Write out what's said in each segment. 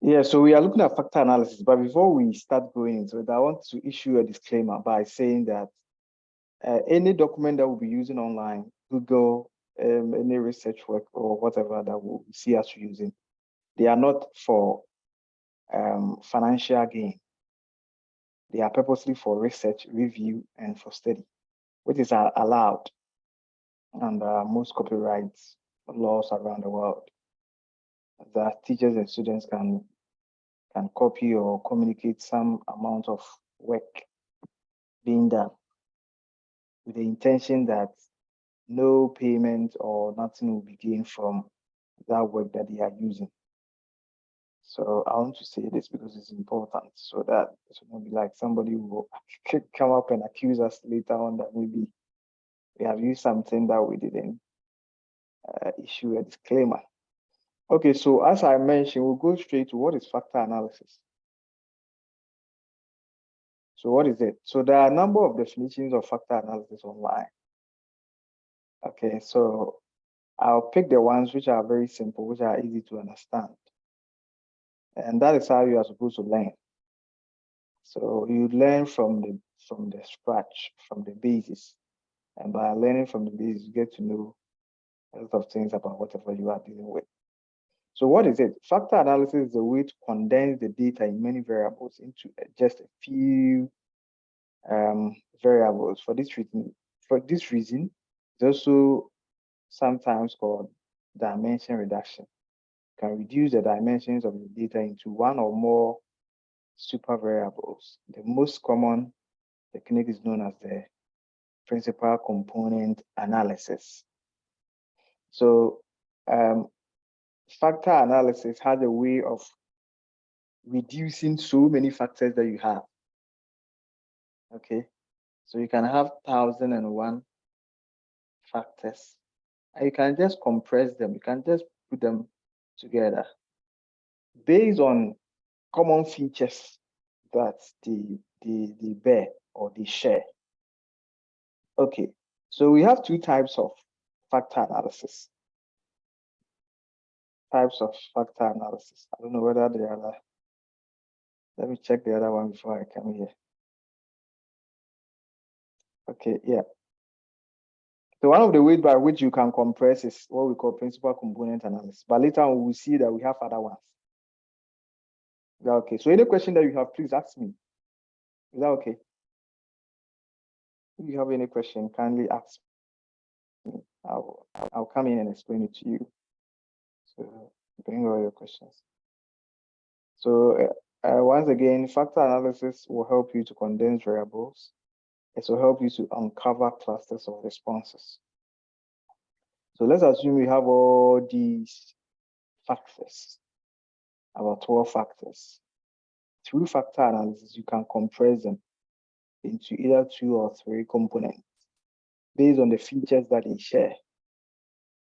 Yeah, so we are looking at factor analysis, but before we start going into it, I want to issue a disclaimer by saying that any document that we'll be using online, Google, any research work or whatever that we'll see us using, they are not for financial gain. They are purposely for research, review, and for study, which is allowed under most copyright laws around the world, that teachers and students can copy or communicate some amount of work being done with the intention that no payment or nothing will be gained from that work that they are using. So I want to say this because it's important, so that it will not be like somebody will come up and accuse us later on that maybe we have used something that we didn't issue a disclaimer. Okay, so as I mentioned, we'll go straight to what is factor analysis. So what is it? So there are a number of definitions of factor analysis online. Okay, so I'll pick the ones which are very simple, which are easy to understand. And that is how you are supposed to learn. So you learn from the scratch, from the basis. And by learning from the basis, you get to know a lot of things about whatever you are dealing with. So what is it? Factor analysis is a way to condense the data in many variables into just a few variables. For this reason, it's also sometimes called dimension reduction. You can reduce the dimensions of the data into one or more super variables. The most common technique is known as the principal component analysis. So factor analysis has a way of reducing so many factors that you have. Okay, so you can have 1,001 factors, and you can just compress them. You can just put them together based on common features that they bear or they share. Okay, so we have two types of factor analysis. I don't know whether the other. Let me check the other one before I come here. Okay, yeah. So one of the ways by which you can compress is what we call principal component analysis. But later on, we will see that we have other ones. Is that okay? So any question that you have, please ask me. Is that okay? If you have any question, kindly ask me. I'll come in and explain it to you. So bring all your questions. So once again, factor analysis will help you to condense variables. It will help you to uncover clusters of responses. So let's assume we have all these factors, about 12 factors. Through factor analysis, you can compress them into either 2 or 3 components based on the features that they share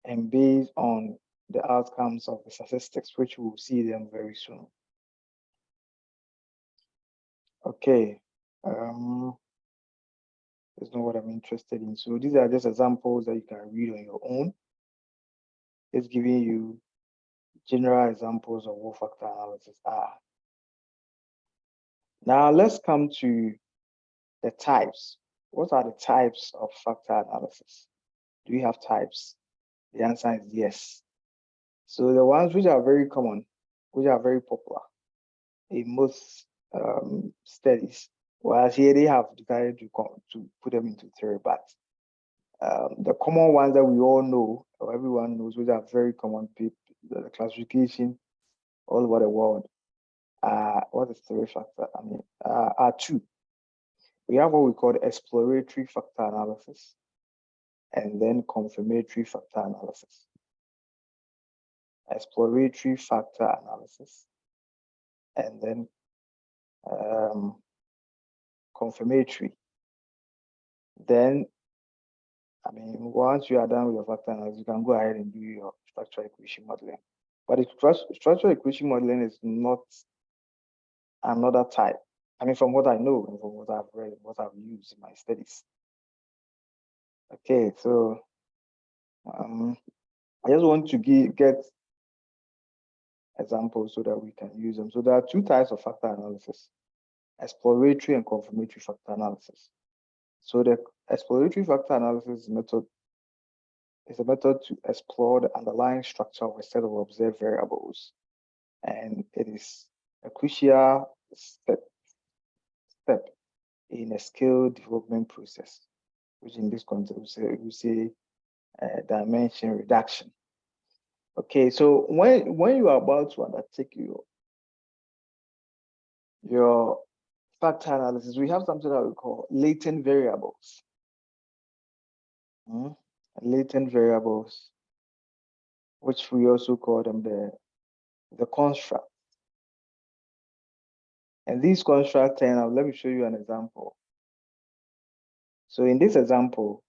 and based on the outcomes of the statistics, which we'll see them very soon. Okay, that's not what I'm interested in. So these are just examples that you can read on your own. It's giving you general examples of what factor analysis are. Now let's come to the types. What are the types of factor analysis? Do we have types? The answer is yes. So the ones which are very common, which are very popular in most studies, whereas here they have decided to put them into 3, but the common ones that we all know, or everyone knows, which are very common, the classification all over the world, what is 3 factor? Are 2. We have what we call exploratory factor analysis and then confirmatory factor analysis. Exploratory factor analysis and then confirmatory. Then, once you are done with your factor analysis, you can go ahead and do your structural equation modeling. But the structural equation modeling is not another type. From what I know and from what I've read, what I've used in my studies. Okay, so I just want to get examples so that we can use them. So there are two types of factor analysis: exploratory and confirmatory factor analysis. So the exploratory factor analysis method is a method to explore the underlying structure of a set of observed variables, and it is a crucial step in a skill development process, which in this context we say dimension reduction. Okay, so when you are about to undertake your factor analysis, we have something that we call latent variables. Latent variables, which we also call them the construct. And these constructs, let me show you an example. So in this example,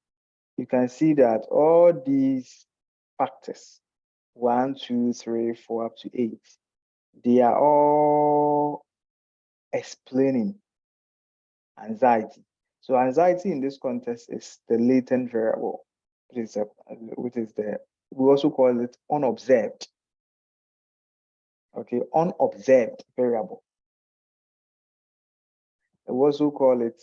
you can see that all these factors, 1, 2, 3, 4, up to 8, they are all explaining anxiety. So anxiety in this context is the latent variable, we also call it unobserved. Okay, unobserved variable. We also call it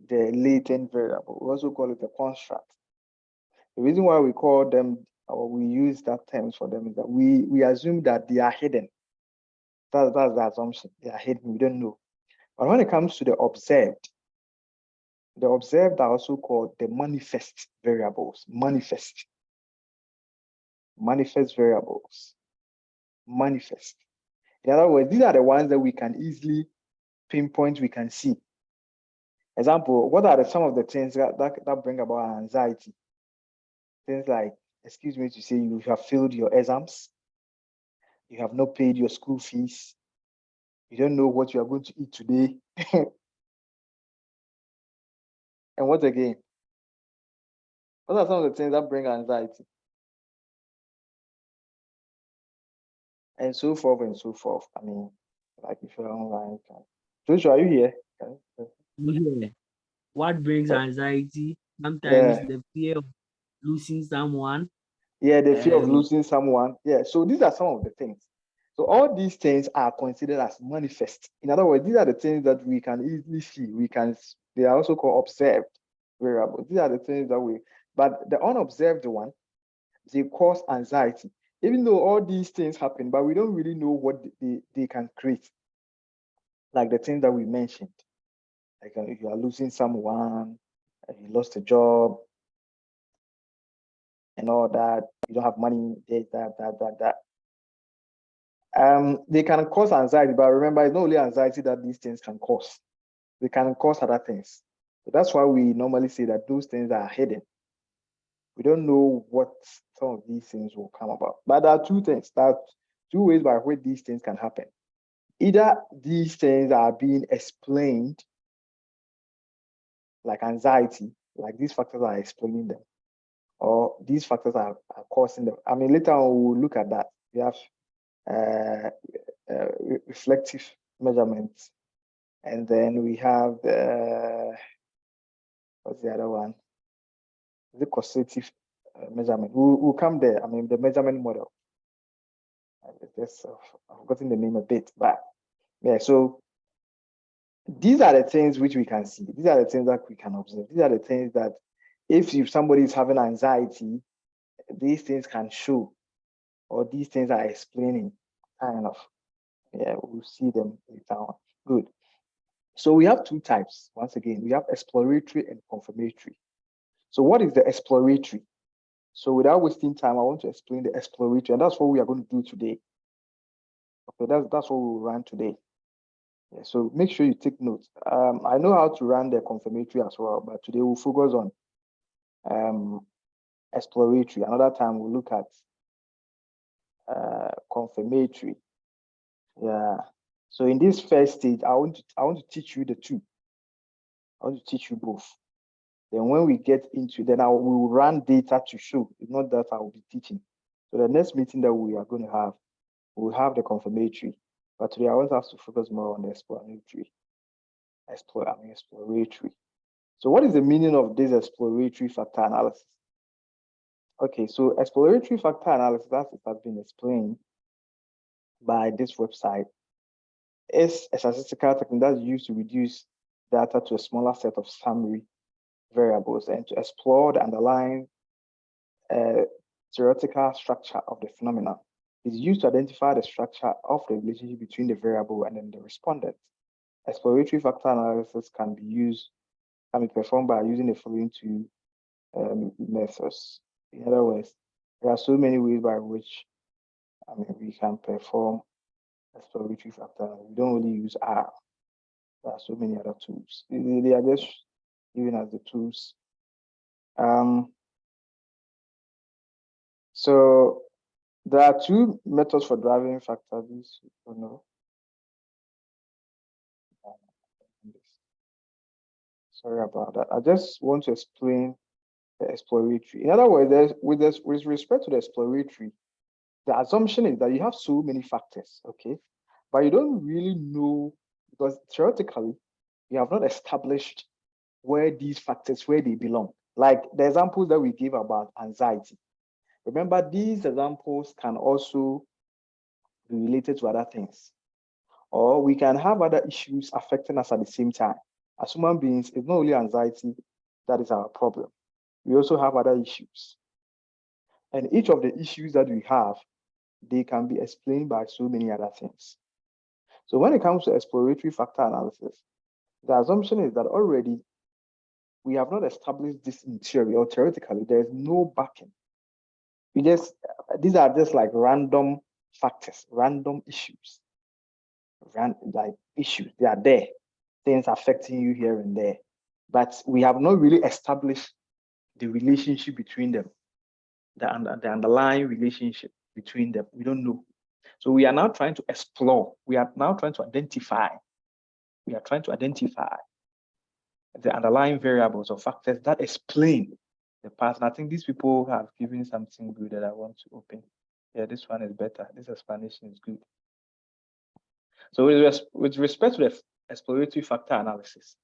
the latent variable. We also call it the construct. The reason why we call them, or we use that terms for them, is that we assume that they are hidden. That's the assumption. They are hidden. We don't know. But when it comes to the observed are also called the manifest variables. Manifest variables. Manifest. In other words, these are the ones that we can easily pinpoint, we can see. Example, what are some of the things that bring about anxiety? Things like, excuse me to say, you have failed your exams, you have not paid your school fees, you don't know what you are going to eat today. And what again? What are some of the things that bring anxiety? And so forth and so forth. I mean, like if you're online. Joshua, are you here? Yeah. What brings anxiety? Sometimes the fear of losing someone. Yeah, the fear of losing someone. Yeah, so these are some of the things. So all these things are considered as manifest. In other words, these are the things that we can easily see. They are also called observed variables. These are the things that but the unobserved one, they cause anxiety. Even though all these things happen, but we don't really know what they can create. Like the things that we mentioned. Like if you are losing someone, you lost a job, and all that, you don't have money, that. They can cause anxiety, but remember, it's not only anxiety that these things can cause. They can cause other things. So that's why we normally say that those things are hidden. We don't know what some of these things will come about. But there are two things. There are two ways by which these things can happen. Either these things are being explained, like anxiety, like these factors are explaining them, or these factors are causing them. I mean, later on we'll look at that. We have reflective measurements, and then we have what's the other one? The causative measurement. We'll come there. I mean, the measurement model. I've forgotten the name a bit, but yeah. So these are the things which we can see. These are the things that we can observe. These are the things that if somebody is having anxiety, these things can show, or these things are explaining, kind of. Yeah, we'll see them later on. Good. So we have two types. Once again, we have exploratory and confirmatory. So what is the exploratory? So without wasting time, I want to explain the exploratory, and that's what we are going to do today. Okay, that's what we'll run today. Yeah, so make sure you take notes. I know how to run the confirmatory as well, but today we'll focus on exploratory. Another time we'll look at confirmatory. Yeah. So in this first stage, I want to teach you the two. I want to teach you both. Then when we get into, then we will run data to show. It's not that I will be teaching. So the next meeting that we are going to have, we'll have the confirmatory. But today I want us to focus more on the exploratory. Exploratory. So what is the meaning of this exploratory factor analysis? Okay, so exploratory factor analysis, as it has been explained, by this website is a statistical technique that's used to reduce data to a smaller set of summary variables and to explore the underlying theoretical structure of the phenomenon. It's used to identify the structure of the relationship between the variable and then the respondent. Exploratory factor analysis can be performed by using the following two methods. In other words, there are so many ways by which we can perform exploratory factor. We don't only use R. There are so many other tools. They are just given as the tools. So there are two methods for driving factor. This you don't know. Sorry about that. I just want to explain the exploratory. In other words, with respect to the exploratory, the assumption is that you have so many factors, okay? But you don't really know, because theoretically, you have not established where these factors, where they belong. Like the examples that we gave about anxiety. Remember, these examples can also be related to other things. Or we can have other issues affecting us at the same time. As human beings, it's not only anxiety that is our problem. We also have other issues. And each of the issues that we have, they can be explained by so many other things. So when it comes to exploratory factor analysis, the assumption is that already we have not established this in theory or theoretically, there is no backing. These are just like random factors, random issues, they are there, things affecting you here and there, but we have not really established the relationship between them, the underlying relationship between them. We don't know. So we are now trying to explore. We are now trying to identify. We are trying to identify the underlying variables or factors that explain the past. And I think these people have given something good that I want to open. Yeah, this one is better. This explanation is good. So with respect to the exploratory factor analysis,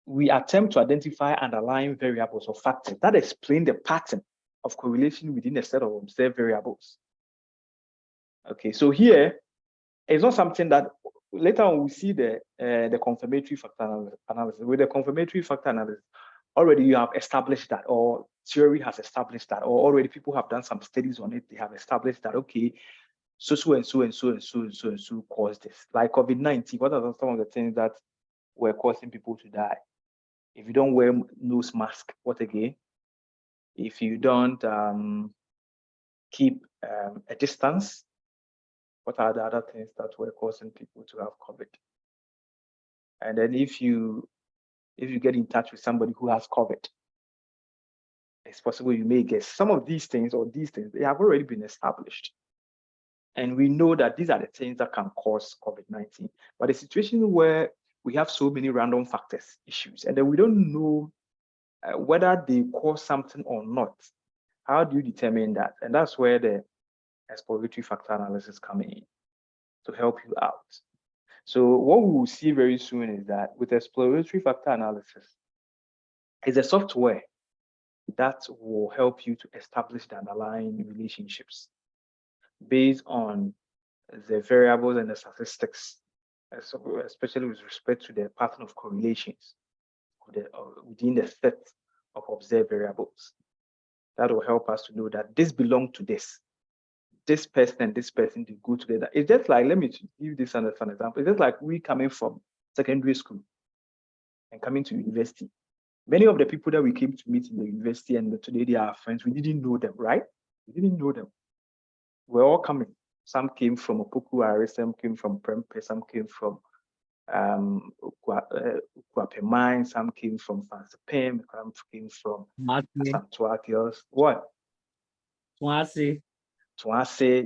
we attempt to identify underlying variables or factors that explain the pattern of correlation within a set of observed variables. Okay, so here, it's not something that later on we see the confirmatory factor analysis. With the confirmatory factor analysis, already you have established that, or theory has established that, or already people have done some studies on it. They have established that, okay, so and so and so and so and so and so caused this. Like COVID-19, what are some of the things that were causing people to die? If you don't wear nose mask, what again? If you don't keep a distance, what are the other things that were causing people to have COVID? And then if you get in touch with somebody who has COVID, it's possible you may get some of these things, they have already been established. And we know that these are the things that can cause COVID-19. But a situation where we have so many random factors, issues, and then we don't know whether they cause something or not. How do you determine that? And that's where the exploratory factor analysis comes in to help you out. So what we will see very soon is that with exploratory factor analysis, it's a software that will help you to establish the underlying relationships based on the variables and the statistics, especially with respect to the pattern of correlations within the set of observed variables. That will help us to know that this belongs to this. This person and this person, they go together. It's just like, let me give this as an example. It's just like we coming from secondary school and coming to university. Many of the people that we came to meet in the university and today they are friends, we didn't know them, right? We didn't know them. We're all coming. Some came from Opoku, some came from Prempeh, some came from Ukuapemine, some came from Fansipem, some came from Asantuakils. What? Tuase,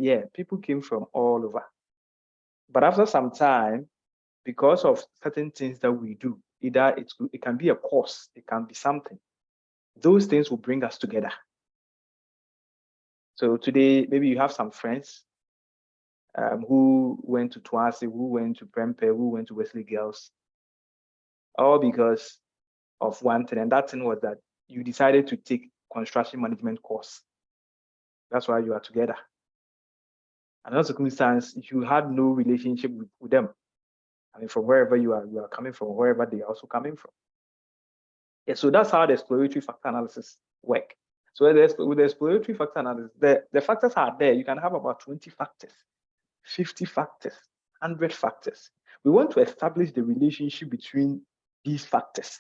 yeah, people came from all over. But after some time, because of certain things that we do, either it can be a course, it can be something. Those things will bring us together. So today, maybe you have some friends who went to Tuase, who went to Prempeh, who went to Wesley Girls, all because of one thing. And that thing was that you decided to take construction management course. That's why you are together. Another circumstance, you had no relationship with them. I mean, from wherever you are coming from, wherever they are also coming from. Yeah, so that's how the exploratory factor analysis work. So with the exploratory factor analysis, the factors are there. You can have about 20 factors, 50 factors, 100 factors. We want to establish the relationship between these factors.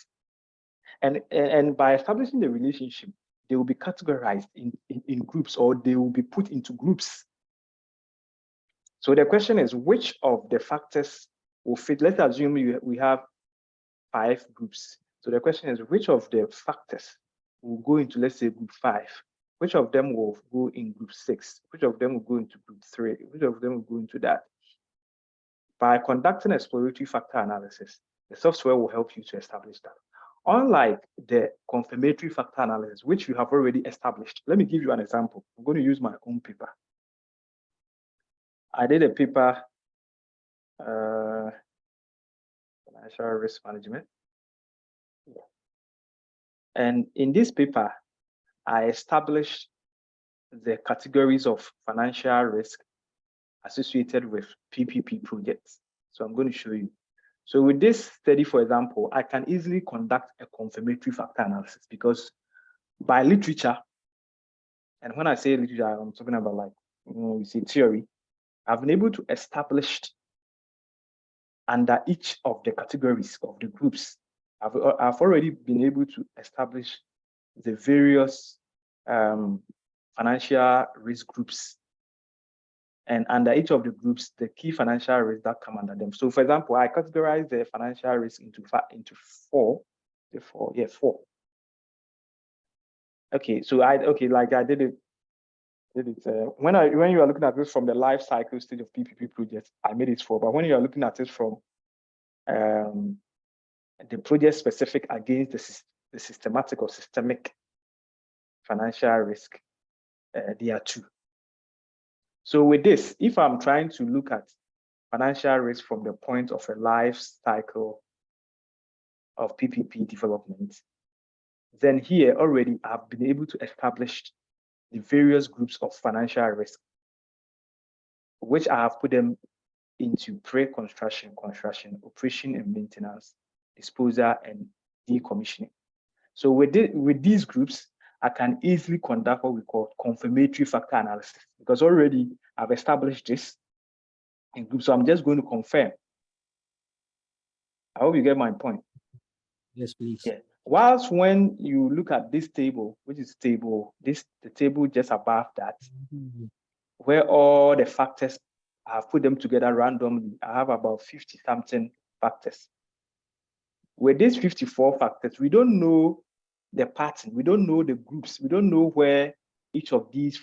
And by establishing the relationship, they will be categorized in groups, or they will be put into groups. So the question is, which of the factors will fit? Let's assume we have 5 groups. So the question is, which of the factors will go into, let's say, group 5? Which of them will go in group 6? Which of them will go into group 3? Which of them will go into that? By conducting exploratory factor analysis, the software will help you to establish that. Unlike the confirmatory factor analysis, which you have already established. Let me give you an example. I'm going to use my own paper. I did a paper, financial risk management. And in this paper, I established the categories of financial risk associated with PPP projects. So I'm going to show you. So with this study, for example, I can easily conduct a confirmatory factor analysis, because by literature, and when I say literature, I'm talking about, like, you see, theory, I've been able to establish under each of the categories of the groups. I've already been able to establish the various financial risk groups, and under each of the groups, the key financial risks that come under them. So, for example, I categorize the financial risk into 4. Four. Okay, so I did it. When you are looking at this from the life cycle stage of PPP projects, I made it 4. But when you are looking at it from the project specific against the systematic or systemic financial risk, there are 2. So with this, if I'm trying to look at financial risk from the point of a life cycle of PPP development, then here already I've been able to establish the various groups of financial risk, which I have put them into pre-construction, construction, operation and maintenance, disposal, and decommissioning. So with these groups, I can easily conduct what we call confirmatory factor analysis, because already I've established this in groups. So I'm just going to confirm. I hope you get my point. Yes, please. Yeah. Whilst when you look at this table, which is the table just above that, where all the factors, I have put them together randomly. I have about 50-something factors. With these 54 factors, we don't know the pattern, we don't know the groups, we don't know where each of these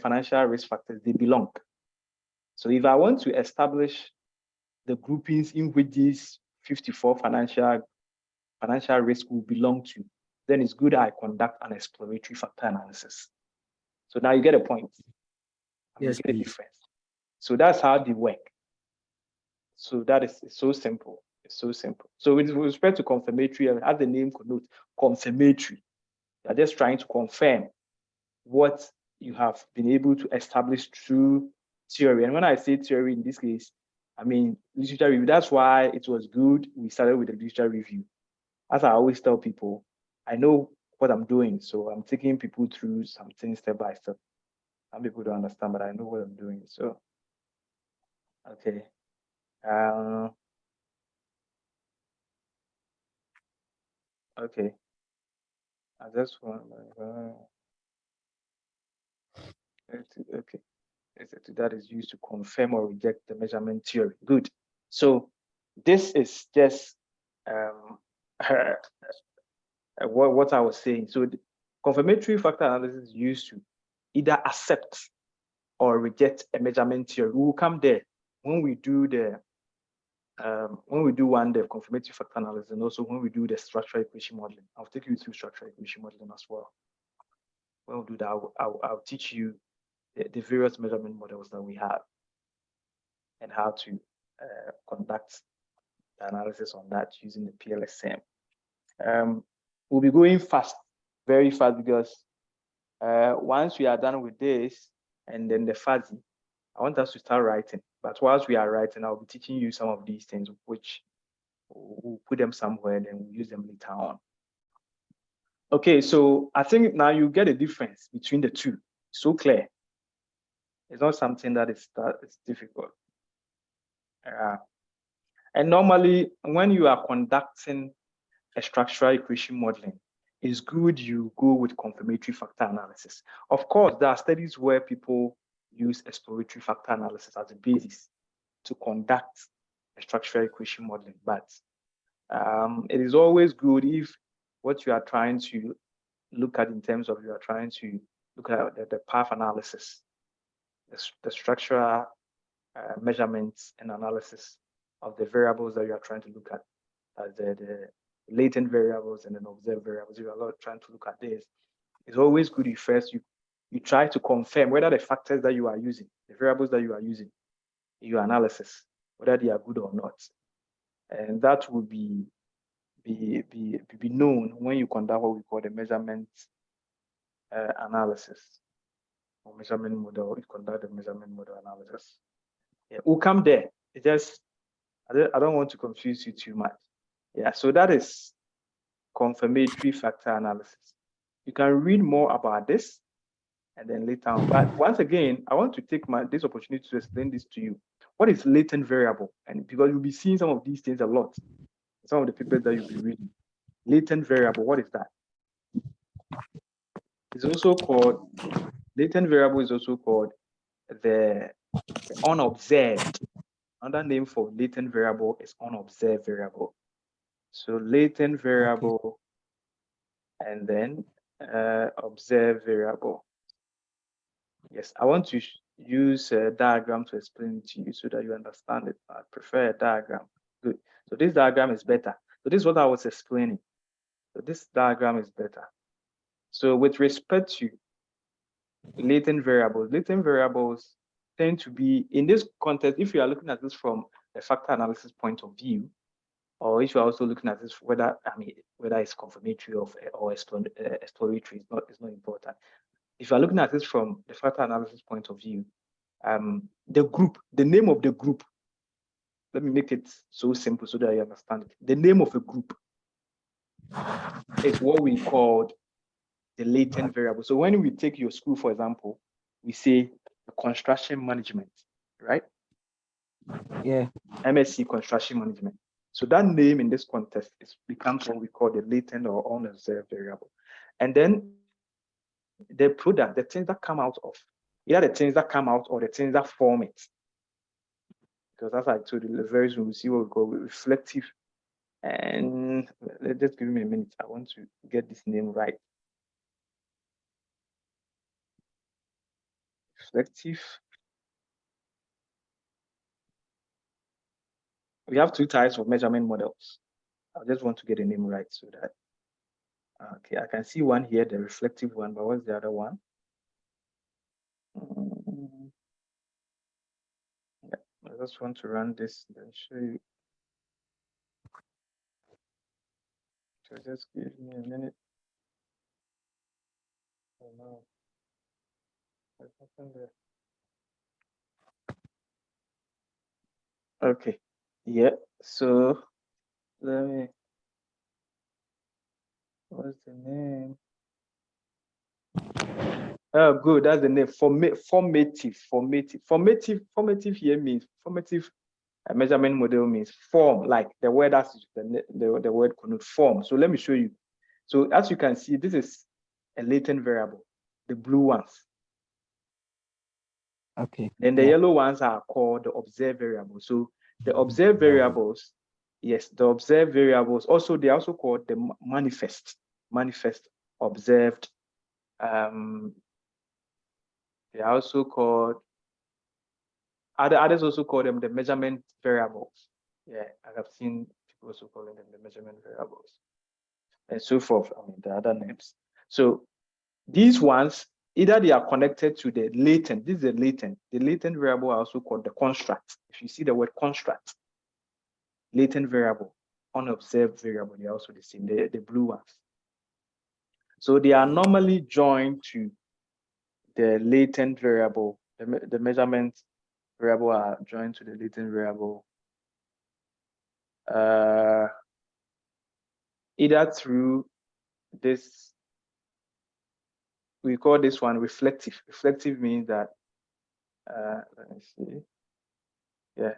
financial risk factors they belong. So if I want to establish the groupings in which these 54 financial risk will belong to, then it's good I conduct an exploratory factor analysis. So now you get a point. Yes, you get a difference. So that's how they work. So that is so simple. It's so simple. So with respect to confirmatory, as the name connotes, confirmatory, you're just trying to confirm what you have been able to establish through theory. And when I say theory in this case, I mean literature review. That's why it was good we started with the literature review. As I always tell people, I know what I'm doing, so I'm taking people through something step by step. Some people don't understand, but I know what I'm doing. So, okay. Okay. I just want okay. That is used to confirm or reject the measurement theory. Good. So this is just what I was saying. So the confirmatory factor analysis is used to either accept or reject a measurement theory. We will come there when we do the confirmatory factor analysis, and also when we do the structural equation modeling. I'll take you through structural equation modeling as well. When we do that, I'll teach you the various measurement models that we have and how to conduct the analysis on that using the PLSM. We'll be going fast, very fast, because once we are done with this and then the fuzzy, I want us to start writing. But whilst we are writing, I'll be teaching you some of these things, which we'll put them somewhere and then we'll use them later on. Okay, so I think now you get a difference between the two. So clear. It's not something that is difficult. And normally, when you are conducting a structural equation modeling, it's good you go with confirmatory factor analysis. Of course, there are studies where people use exploratory factor analysis as a basis to conduct a structural equation modeling, but it is always good if what you are trying to look at in terms of you are trying to look at the path analysis, the structural measurements and analysis of the variables that you are trying to look at, as the latent variables and then observed variables. You are not trying to look at this. It's always good if first you try to confirm whether the factors that you are using, the variables that you are using in your analysis, whether they are good or not. And that will be known when you conduct what we call the measurement analysis or measurement model. You conduct the measurement model analysis. Yeah, we'll come there. It just I don't want to confuse you too much. Yeah, so that is confirmatory factor analysis. You can read more about this and then later on. But once again, I want to take this opportunity to explain this to you. What is latent variable? And because you'll be seeing some of these things a lot, some of the papers that you'll be reading. Latent variable, what is that? It's also called, latent variable is also called the unobserved. Another name for latent variable is unobserved variable. So latent variable and then observed variable. Yes, I want to use a diagram to explain it to you so that you understand it. I prefer a diagram. Good. So this diagram is better. So this is what I was explaining. So this diagram is better. So with respect to latent variables tend to be, in this context, if you are looking at this from a factor analysis point of view, or if you're also looking at this whether it's confirmatory or exploratory, it's not important. If you're looking at this from the factor analysis point of view, the name of the group, let me make it so simple so that you understand it. The name of a group is what we call the latent variable. So when we take your school, for example, we say the construction management, right? Yeah. MSc construction management. So that name in this context becomes what we call the latent or unobserved variable. And then the product, the things that come out of, either the things that come out or the things that form it. Because as I told you, very soon we'll see what we call reflective. And just give me a minute. I want to get this name right. Reflective. We have two types of measurement models. I just want to get the name right so that, okay, I can see one here, the reflective one, but what's the other one? Yeah, I just want to run this, then show you. So just give me a minute. Oh no, what happened there? Okay, yeah, so let me, what's the name? Oh, good, that's the name. Formative here means formative. A measurement model means form, like the word as the word connotes form. So let me show you. So as you can see, this is a latent variable, the blue ones. Okay. Then the yellow ones are called the observed variables. So the observed variables, yes, the observed variables, also they are also called the manifest observed. They are also called, others also call them the measurement variables. Yeah, I have seen people also calling them the measurement variables and so forth. I mean, the other names. So these ones, either they are connected to the latent. This is the latent. The latent variable are also called the construct. If you see the word construct, latent variable, unobserved variable, they're also the same, the blue ones. So they are normally joined to the latent variable, the measurement variable are joined to the latent variable either through this, we call this one reflective. Reflective means that, let me see. Yeah,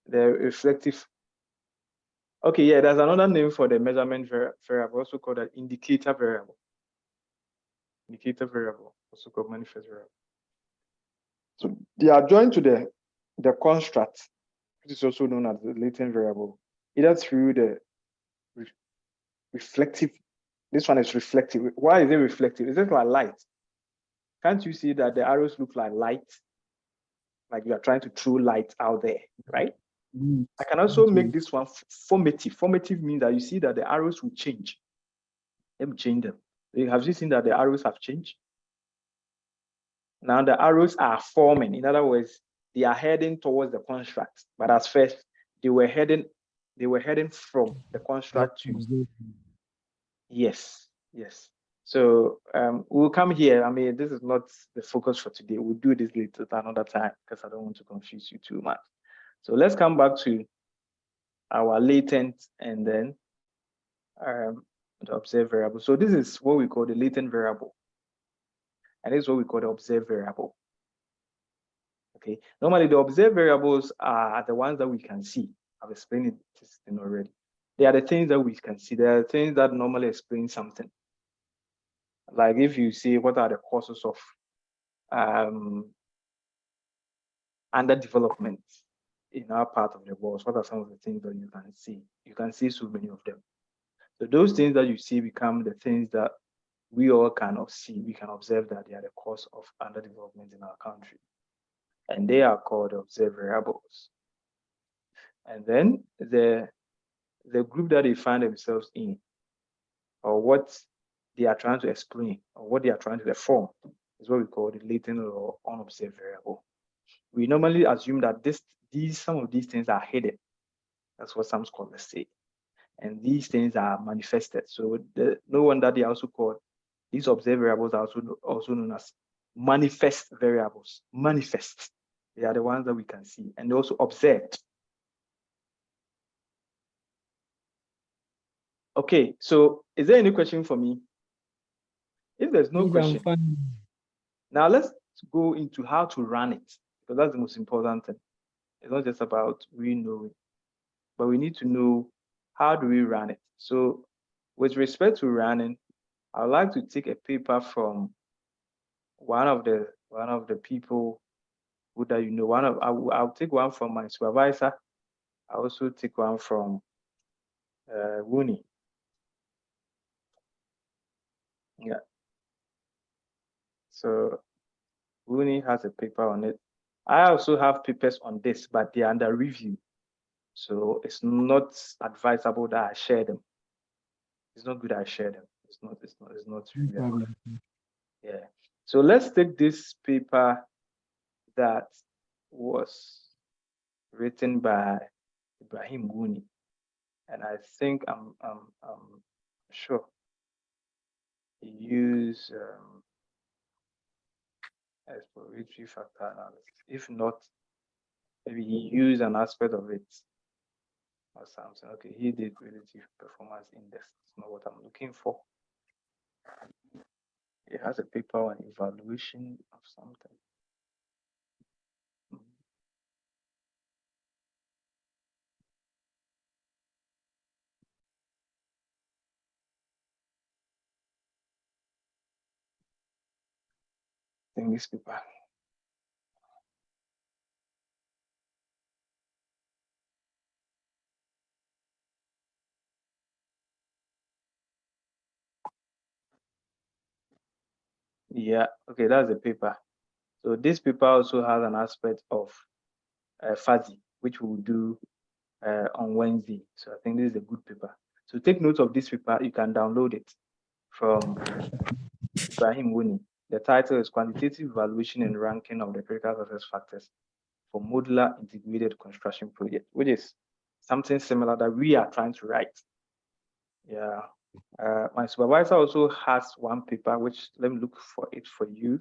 the reflective. Okay, yeah, there's another name for the measurement variable, also called an indicator variable. Indicator variable, also called manifest variable. So they are joined to the construct, which is also known as the latent variable, either through the reflective. This one is reflective. Why is it reflective? Is it like light? Can't you see that the arrows look like light? Like you are trying to throw light out there, right? I can also make this one formative. Formative means that you see that the arrows will change. Let me change them. Have you seen that the arrows have changed? Now the arrows are forming. In other words, they are heading towards the construct. But at first, they were heading from the construct to. Yes. So we'll come here. I mean, this is not the focus for today. We'll do this later another time because I don't want to confuse you too much. So let's come back to our latent and then the observed variable. So this is what we call the latent variable. And this is what we call the observed variable. Okay. Normally the observed variables are the ones that we can see. I've explained this thing already. They are the things that we can see. They are the things that normally explain something. Like if you see what are the causes of underdevelopment in our part of the world, what are some of the things that you can see? You can see so many of them. So those things that you see become the things that we all cannot see. We can observe that they are the cause of underdevelopment in our country. And they are called observed variables. And then the group that they find themselves in, or what they are trying to explain, or what they are trying to perform, is what we call the latent or unobserved variable. We normally assume that some of these things are hidden. That's what some scholars say. And these things are manifested. So no wonder they are also called, these observed variables are also known as manifest variables. Manifest. They are the ones that we can see, and they're also observed. Okay, so is there any question for me? If there's no question, now let's go into how to run it, because that's the most important thing. It's not just about we know it, but we need to know how do we run it. So with respect to running, I'd like to take a paper from one of the people who that you know. I'll take one from my supervisor. I also take one from Wuni. Yeah. So Wuni has a paper on it. I also have papers on this, but they're under review. So it's not advisable that I share them. It's not good I share them. It's not really. Yeah. So let's take this paper that was written by Ibrahim Wuni. And I think I'm sure he used exploratory factor analysis. If not, maybe he used an aspect of it or something. Okay, he did relative performance index. That's not what I'm looking for. He has a paper on evaluation of something. I think this paper. Yeah, okay, that's the paper. So this paper also has an aspect of fuzzy, which we'll do on Wednesday. So I think this is a good paper. So take note of this paper. You can download it from Ibrahim Wuni. The title is Quantitative Evaluation and Ranking of the Critical Success Factors for Modular Integrated Construction Project, which is something similar that we are trying to write. Yeah. My supervisor also has one paper, which let me look for it for you.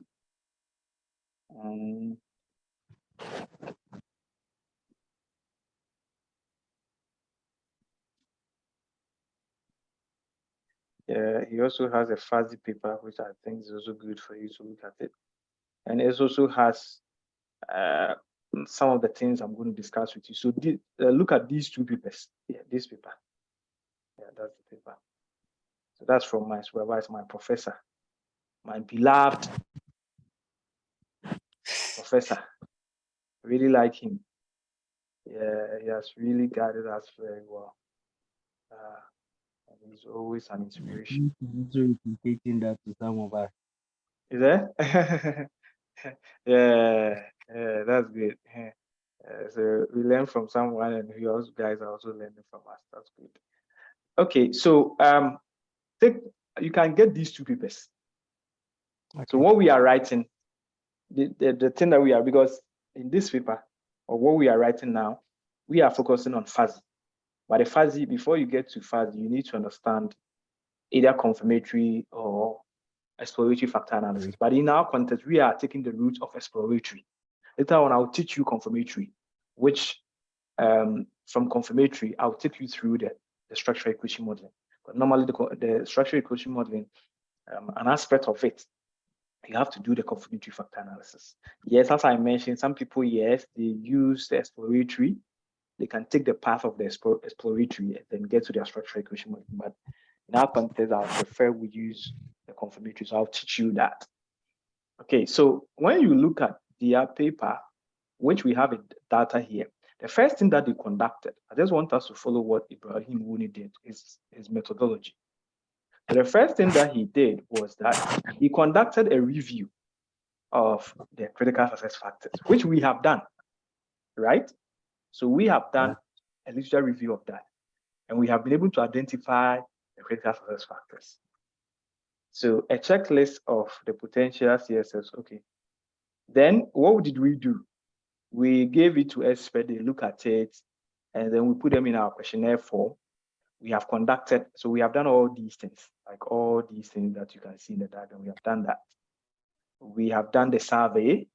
Yeah, he also has a fuzzy paper, which I think is also good for you to look at it. And it also has some of the things I'm going to discuss with you. So look at these two papers. Yeah, this paper. Yeah, that's the paper. So that's from my supervisor, my professor, my beloved professor. Really like him. Yeah, he has really guided us very well. And he's always an inspiration. Replicating that to some of us. Is there? Yeah, that's good. So we learn from someone, and you also guys are also learning from us. That's good. Okay, so you can get these two papers. Okay. So what we are writing, the thing that we are, because in this paper or what we are writing now, we are focusing on fuzzy. But the fuzzy, before you get to fuzzy, you need to understand either confirmatory or exploratory factor analysis. But in our context, we are taking the route of exploratory. Later on, I'll teach you confirmatory, which from confirmatory, I'll take you through the structural equation modeling. But normally the structural equation modeling, an aspect of it, you have to do the confirmatory factor analysis. Yes, as I mentioned, some people, yes, they use the exploratory. They can take the path of the exploratory and then get to their structural equation modeling. But in our context, I prefer we use the confirmatory. So I'll teach you that. Okay, so when you look at their paper, which we have in data here, the first thing that they conducted, I just want us to follow what Ibrahim Wuni did, his methodology. So the first thing that he did was that he conducted a review of the critical success factors, which we have done, right? So we have done a literature review of that, and we have been able to identify the critical success factors. So a checklist of the potential CSS, okay. Then what did we do? We gave it to experts, they look at it, and then we put them in our questionnaire form. We have conducted, so we have done all these things, like all these things that you can see in the diagram, we have done that. We have done the survey,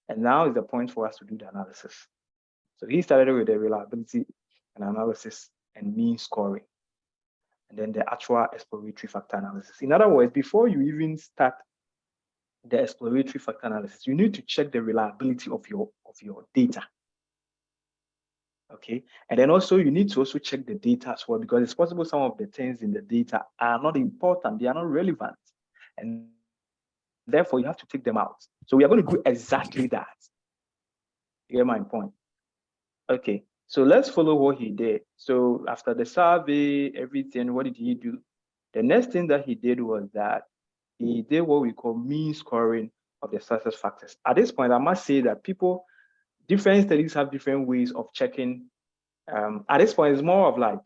and now is the point for us to do the analysis. So he started with the reliability and analysis and mean scoring, and then the actual exploratory factor analysis. In other words, before you even start the exploratory factor analysis, you need to check the reliability of your data. Okay, and then also you need to also check the data as well, because it's possible some of the things in the data are not important, they are not relevant, and therefore you have to take them out. So we are going to do exactly that. You get my point? Okay, so let's follow what he did. So after the survey, everything, what did he do? The next thing that he did was that he did what we call mean scoring of the success factors. At this point, I must say that different studies have different ways of checking. At this point, it's more of like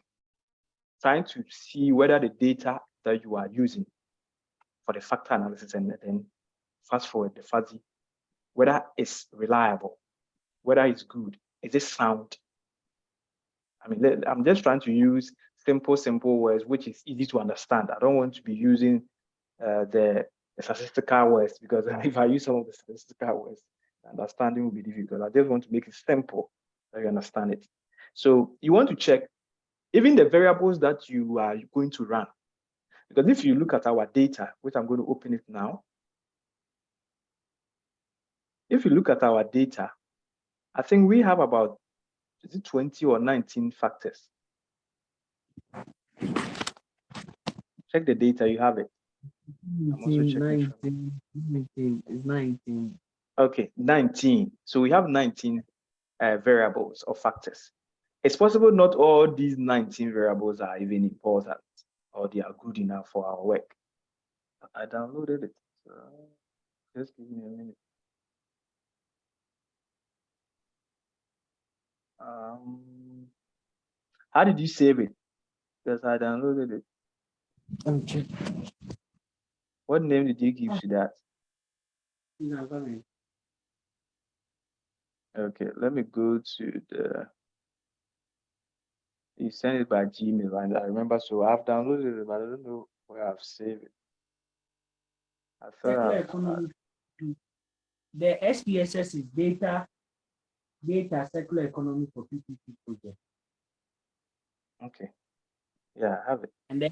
trying to see whether the data that you are using for the factor analysis and then fast forward the fuzzy, whether it's reliable, whether it's good, is it sound? I mean, I'm just trying to use simple words, which is easy to understand. I don't want to be using the statistical words, because if I use some of the statistical words, understanding will be difficult. I just want to make it simple so you understand it. So you want to check even the variables that you are going to run. Because if you look at our data, which I'm going to open it now, if you look at our data, I think we have about, is it 20 or 19 factors? Check the data, you have it. I'm also checking 19. Okay, 19. So we have 19 variables or factors. It's possible not all these 19 variables are even important or they are good enough for our work. I downloaded it. So just give me a minute. How did you save it? Because I downloaded it. I'm checking. What name did you give to that? Okay, let me go to you sent it by Gmail, and I remember, so I've downloaded it, but I don't know where I've saved it. I thought the SPSS is data circular economy for PPP project. Okay. Yeah, I have it. And then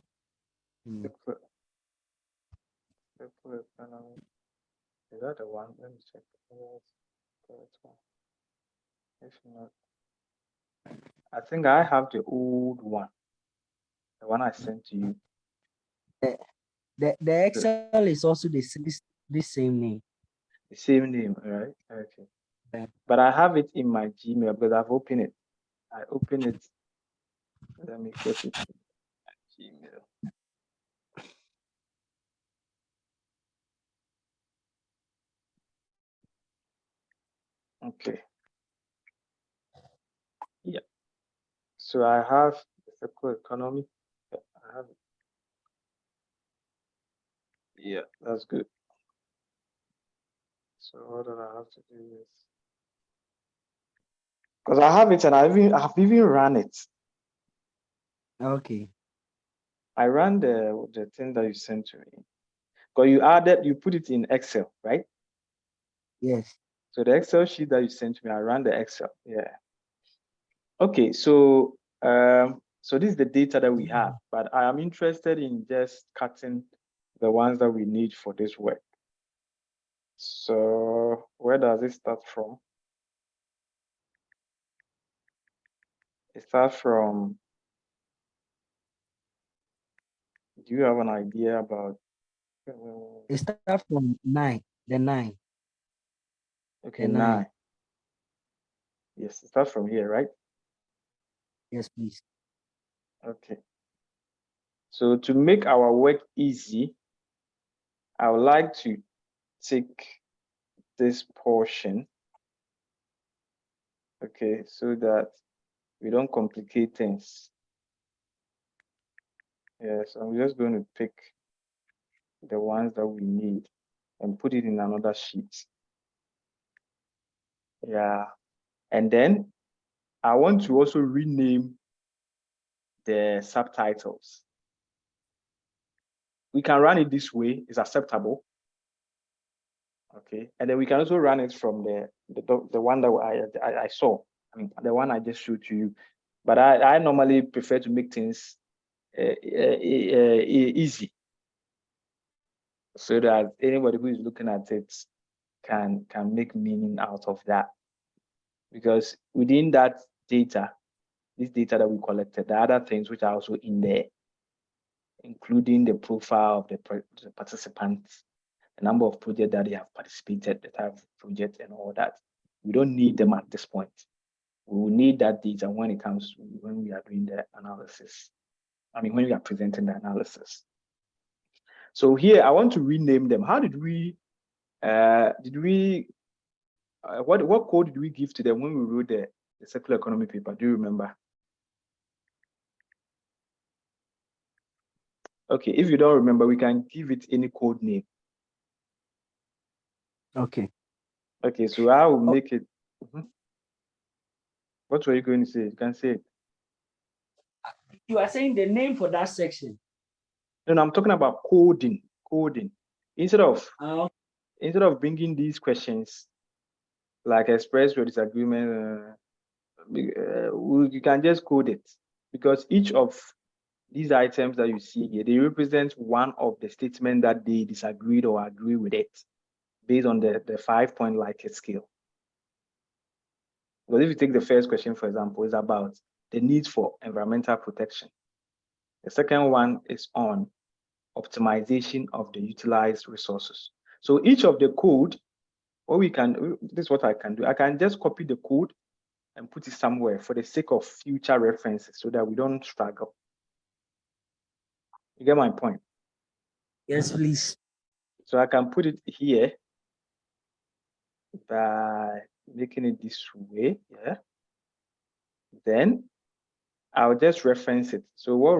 Circular economy. Is that the one? Let me check. Correct one. If not, I think I have the old one, the one I sent to you. The Excel is also the same name. The same name, right? Okay. Yeah. But I have it in my Gmail because I've opened it. I open it. Let me get it in my Gmail. Okay. Yeah. So I have the circular economy. Yeah, I have it. Yeah, that's good. So what do I have to do is because I have it and I've even run it. Okay. I ran the thing that you sent to me. Because you put it in Excel, right? Yes. So the Excel sheet that you sent to me, I ran the Excel. Yeah. Okay, so so this is the data that we have, but I am interested in just cutting the ones that we need for this work. So where does it start from? It starts from, do you have an idea about? It starts from 9. The 9. Okay, The 9. 9. Yes, it starts from here, right? Yes, please. Okay. So to make our work easy, I would like to take this portion, okay, so that we don't complicate things. Yes, I'm just going to pick the ones that we need and put it in another sheet. Yeah, and then I want to also rename the subtitles. We can run it this way, it's acceptable. Okay, and then we can also run it from the one that I saw. I mean, the one I just showed to you. But I normally prefer to make things easy, so that anybody who is looking at it can make meaning out of that. Because within that data, this data that we collected, the other things which are also in there, including the profile of the participants, the number of projects that they have participated, the type of project and all that. We don't need them at this point. We will need that data when we are doing the analysis. I mean, when we are presenting the analysis. So here, I want to rename them. How did we, what code did we give to them when we wrote the circular economy paper? Do you remember? Okay, if you don't remember, we can give it any code name. Okay. Okay, so I will make it. What were you going to say? You can say it. You are saying the name for that section? No, I'm talking about coding. Instead of bringing these questions like express your disagreement, you can just code it, because each of these items that you see here, they represent one of the statements that they disagreed or agree with it based on the 5-point Likert scale. Because if you take the first question, for example, it's about the need for environmental protection. The second one is on optimization of the utilized resources. So each of the code, this is what I can do. I can just copy the code and put it somewhere for the sake of future references so that we don't struggle. You get my point? Yes, please. So I can put it here by making it this way, yeah. Then I'll just reference it. So what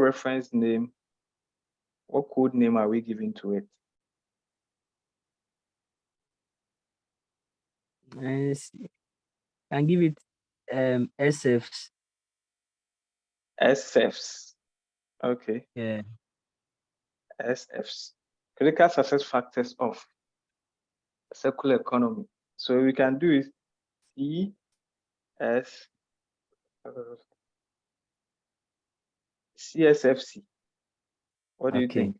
code name are we giving to it? And give it SFs. SFs. Okay. Yeah. SFs. Critical success factors of circular economy. So we can do it CSFC. What do you think?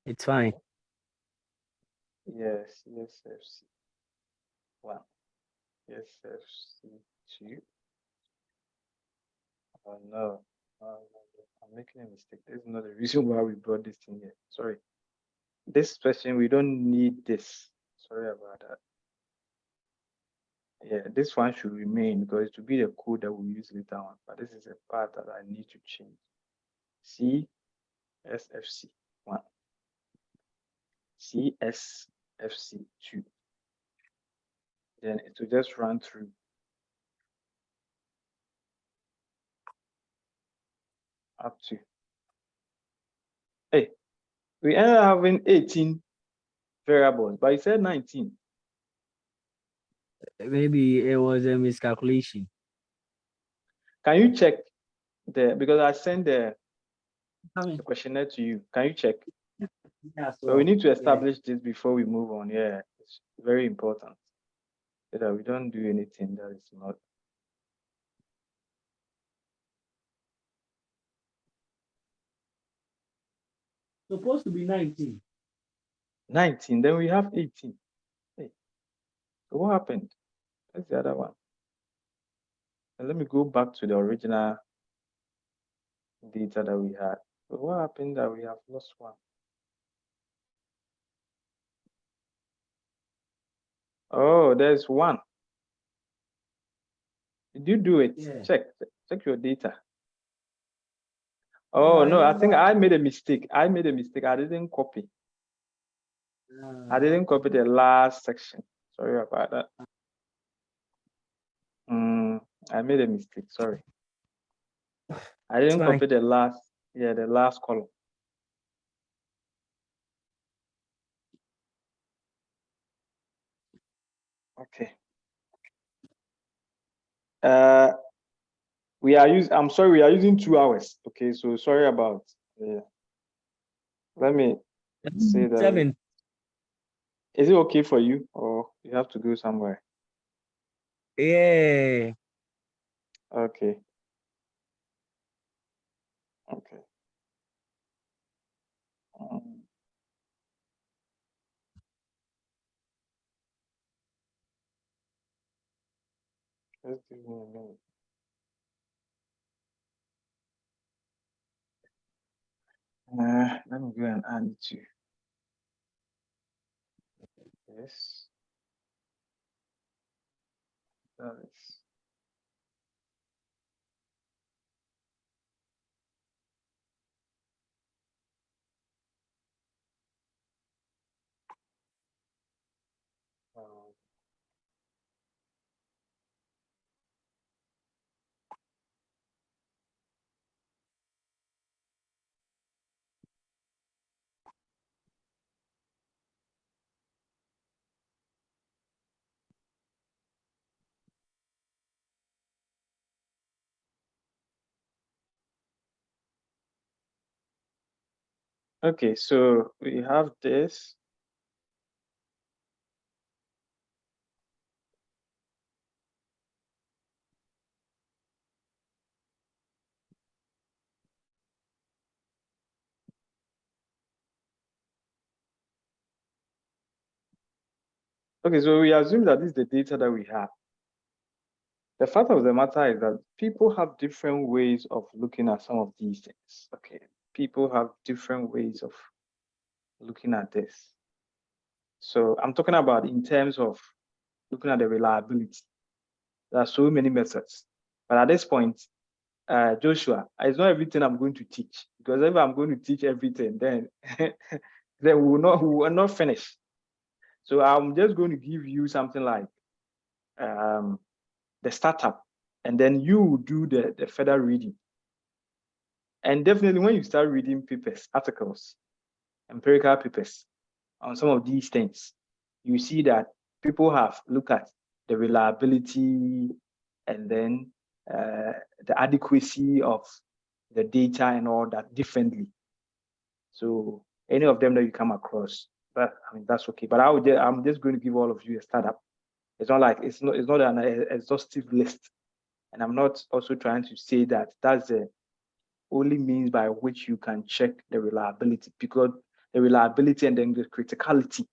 It's fine. Yes, SFC 1. SFC 2. Oh no. I'm making a mistake. This is not the reason why we brought this thing here. Sorry. This question, we don't need this. Sorry about that. Yeah, this one should remain because it will be the code that we use later on. But this is a part that I need to change. CSFC 1. CSFC 2. Then it will just run through. Up to. Hey, we ended up having 18 variables, but it said 19. Maybe it was a miscalculation. Can you check because I sent the questionnaire to you. Can you check? Yeah, So we need to establish this before we move on. Yeah, it's very important so that we don't do anything that is not. Supposed to be 19. 19, then we have 18. Hey, so what happened? That's the other one. And let me go back to the original data that we had. So what happened that we have lost one? Oh, there's one. Did you do it? Yeah. Check your data. Oh no, I think I made a mistake. I didn't copy. I didn't copy the last section. Sorry about that. I made a mistake. Sorry. I didn't copy the last column. Okay. We are using 2 hours. Okay, so sorry about let me say that. 7. Is it okay for you or you have to go somewhere? Yeah. Okay. Okay. Just give me a minute. Let me go and add it to yes. That is. Okay, so we have this. Okay, so we assume that this is the data that we have. The fact of the matter is that people have different ways of looking at some of these things. Okay, people have different ways of looking at this. So I'm talking about in terms of looking at the reliability. There are so many methods. But at this point, Joshua, it's not everything I'm going to teach, because if I'm going to teach everything, then then we will not finish. So I'm just going to give you something like the startup, and then you do the further reading. And definitely when you start reading papers, articles, empirical papers on some of these things, you see that people have looked at the reliability and then the adequacy of the data and all that differently. So any of them that you come across, but I mean that's okay. But I'm just going to give all of you a startup. It's not like it's not an exhaustive list, and I'm not also trying to say that that's the only means by which you can check the reliability, because the reliability and then the criticality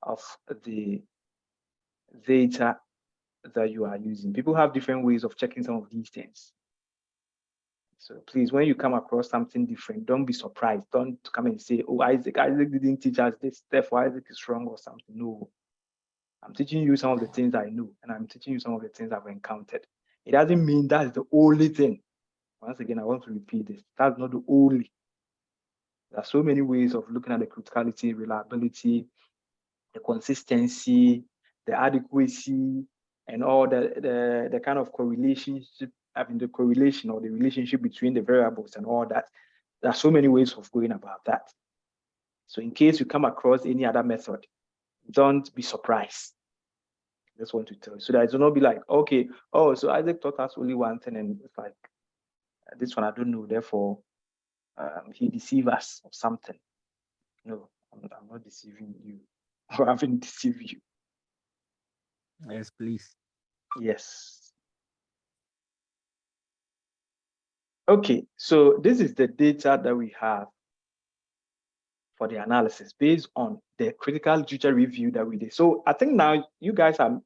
of the data that you are using. People have different ways of checking some of these things. So please, when you come across something different, don't be surprised. Don't come and say, oh, Isaac didn't teach us this, therefore Isaac is wrong or something. No, I'm teaching you some of the things I know, and I'm teaching you some of the things I've encountered. It doesn't mean that's the only thing. Once again, I want to repeat this. That's not the only. There are so many ways of looking at the criticality, reliability, the consistency, the adequacy, and all the kind of correlation, the correlation or the relationship between the variables and all that. There are so many ways of going about that. So in case you come across any other method, don't be surprised. I just want to tell you, so that it will not be like, okay, oh, so Isaac taught us only one thing, and it's like, this one I don't know, therefore he deceived us or something. No, I'm not deceiving you. I haven't deceived you. Yes, please. Yes. Okay, so this is the data that we have for the analysis based on the critical literature review that we did. So I think now you guys are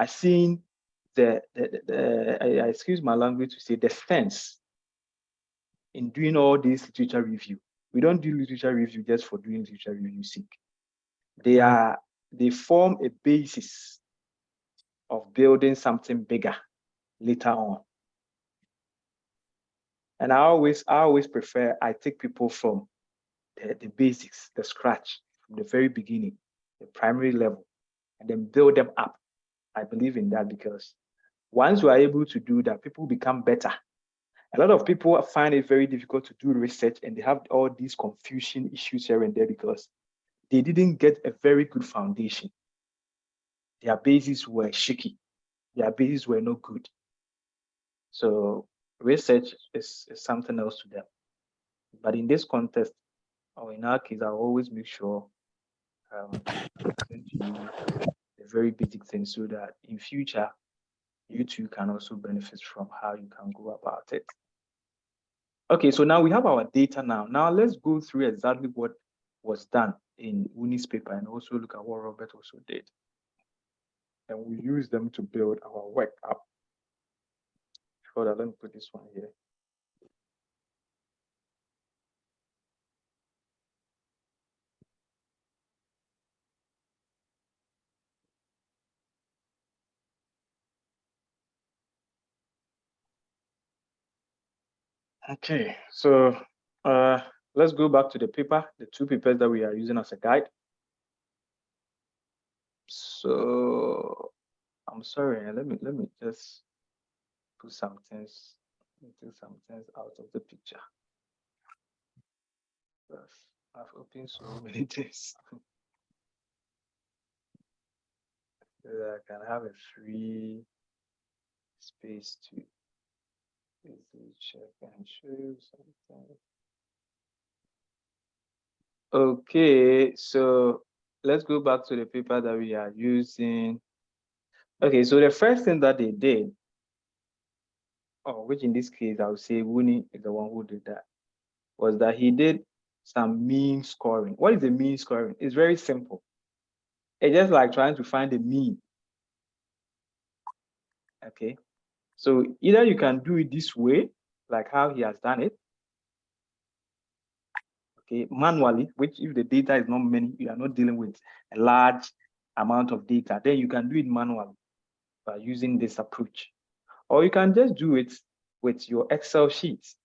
seeing the excuse my language to say, the sense in doing all this literature review. We don't do literature review just for doing literature review sake. They form a basis of building something bigger later on. And I always prefer, I take people from the basics, the scratch, from the very beginning, the primary level, and then build them up. I believe in that, because once you are able to do that, people become better. A lot of people find it very difficult to do research, and they have all these confusion issues here and there because they didn't get a very good foundation. Their bases were shaky. Their bases were not good. So research is something else to them. But in this context, or in our case, I'll always make sure I present to you the very basic things, so that in future, you too can also benefit from how you can go about it. Okay, so now we have our data now. Now let's go through exactly what was done in Wuni's paper, and also look at what Robert also did. And we use them to build our work up. Hold on, let me put this one here. Okay, so let's go back to the paper, the two papers that we are using as a guide. So I'm sorry, let me just put some things out of the picture. I've opened so many things. So that I can have a free space to easily check and show you something. Okay, so let's go back to the paper that we are using. Okay, so the first thing that they did, which in this case I would say Wuni is the one who did that, was that he did some mean scoring. What is the mean scoring? It's very simple. It's just like trying to find the mean. Okay, so either you can do it this way, like how he has done it, okay, manually, which if the data is not many, you are not dealing with a large amount of data, then you can do it manually by using this approach. Or you can just do it with your Excel sheets.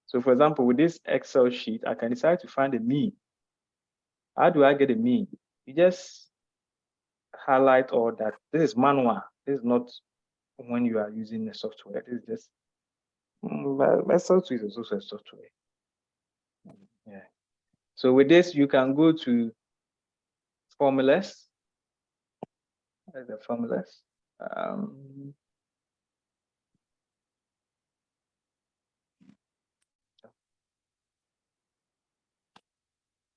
So for example, with this Excel sheet, I can decide to find a mean. How do I get a mean? You just highlight all that. This is manual. This is not when you are using the software. This is just, Excel sheet is also a software. Yeah. So with this, you can go to formulas. There's the formulas.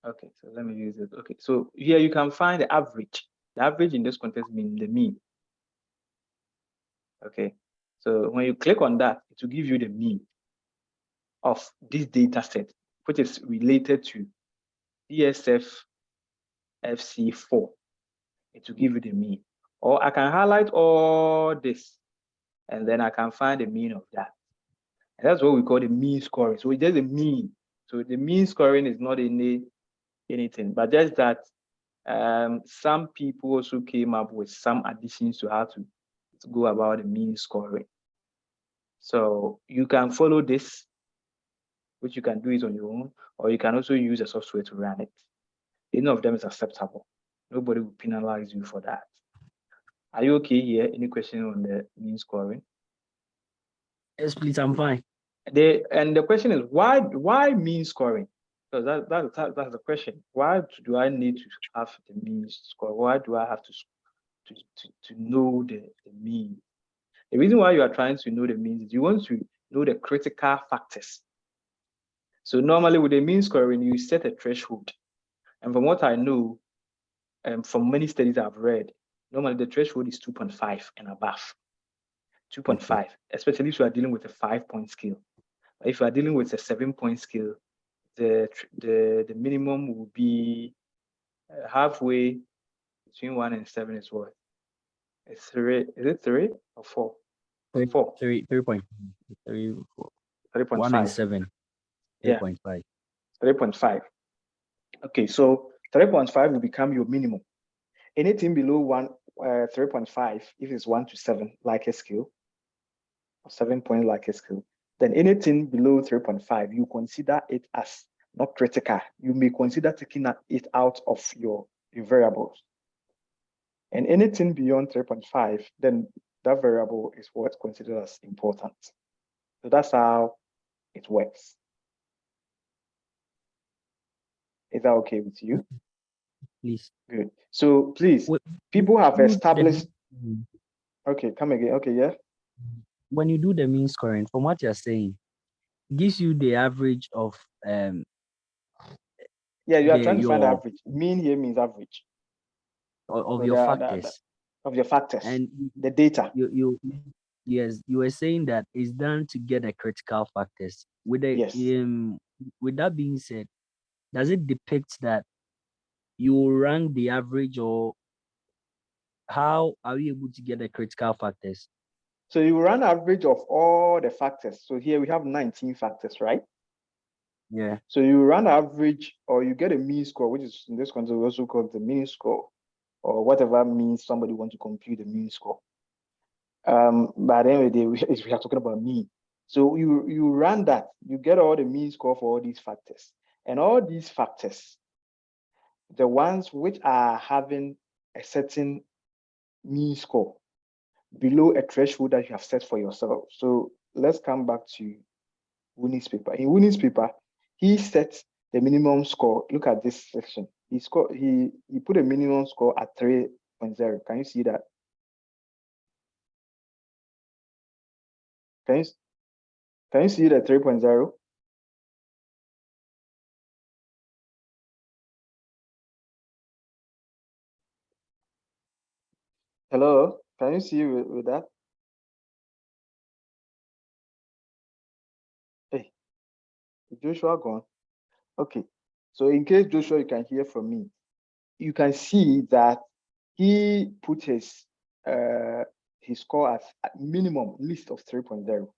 Okay, so let me use it. Okay, so here you can find the average. The average in this context means the mean. Okay, so when you click on that, it will give you the mean. of this data set, which is related to DSF FC4. It will give you the mean. Or I can highlight all this, and then I can find the mean of that. And that's what we call the mean scoring. So it's just a mean. So the mean scoring is not anything, but just that some people also came up with some additions to how to go about the mean scoring. So you can follow this, which you can do it on your own, or you can also use a software to run it. Any of them is acceptable. Nobody will penalize you for that. Are you okay here? Any question on the mean scoring? Yes, please, I'm fine. And the question is, why mean scoring? Because that's the question. Why do I need to have the mean score? Why do I have to know the mean? The reason why you are trying to know the mean is you want to know the critical factors. So normally with the mean scoring, you set a threshold. And from what I know, from many studies I've read, normally the threshold is 2.5 and above. 2.5, especially if you are dealing with a 5-point scale. If you are dealing with a 7-point scale, the minimum will be halfway between 1 and 7 is what? It's 3. Is it 3 or 4? 4. 3.3. 3.5. 1 and 7. 3.5. Yeah. 3.5. Okay, so 3.5 will become your minimum. Anything below 3.5, if it's 1 to 7 like a scale, or 7-point like a scale, then anything below 3.5, you consider it as not critical. You may consider taking it out of your variables. And anything beyond 3.5, then that variable is what's considered as important. So that's how it works. Is that okay with you? Please. Good. So please, people have established. Okay, come again. Okay, yeah. When you do the mean scoring, from what you're saying, it gives you the average of yeah, you are trying to find average. Mean here means average of so your factors. Of your factors and the data. Yes, you were saying that it's done to get the critical factors. With the yes. With that being said, does it depict that you rank the average, or how are you able to get the critical factors? So you run average of all the factors. So here we have 19 factors, right? Yeah. So you run average, or you get a mean score, which is in this context we also call the mean score, or whatever means somebody want to compute the mean score. But anyway, we are talking about mean. So you run that, you get all the mean score for all these factors, and all these factors, the ones which are having a certain mean score below a threshold that you have set for yourself. So let's come back to Winnie's paper. In Winnie's paper, he set the minimum score. Look at this section. He put a minimum score at 3.0. Can you see that? Can you see the 3.0? Hello, can you see with that? Hey, Joshua gone. Okay, so in case Joshua, you can hear from me, you can see that he put his score at minimum list of 3.0.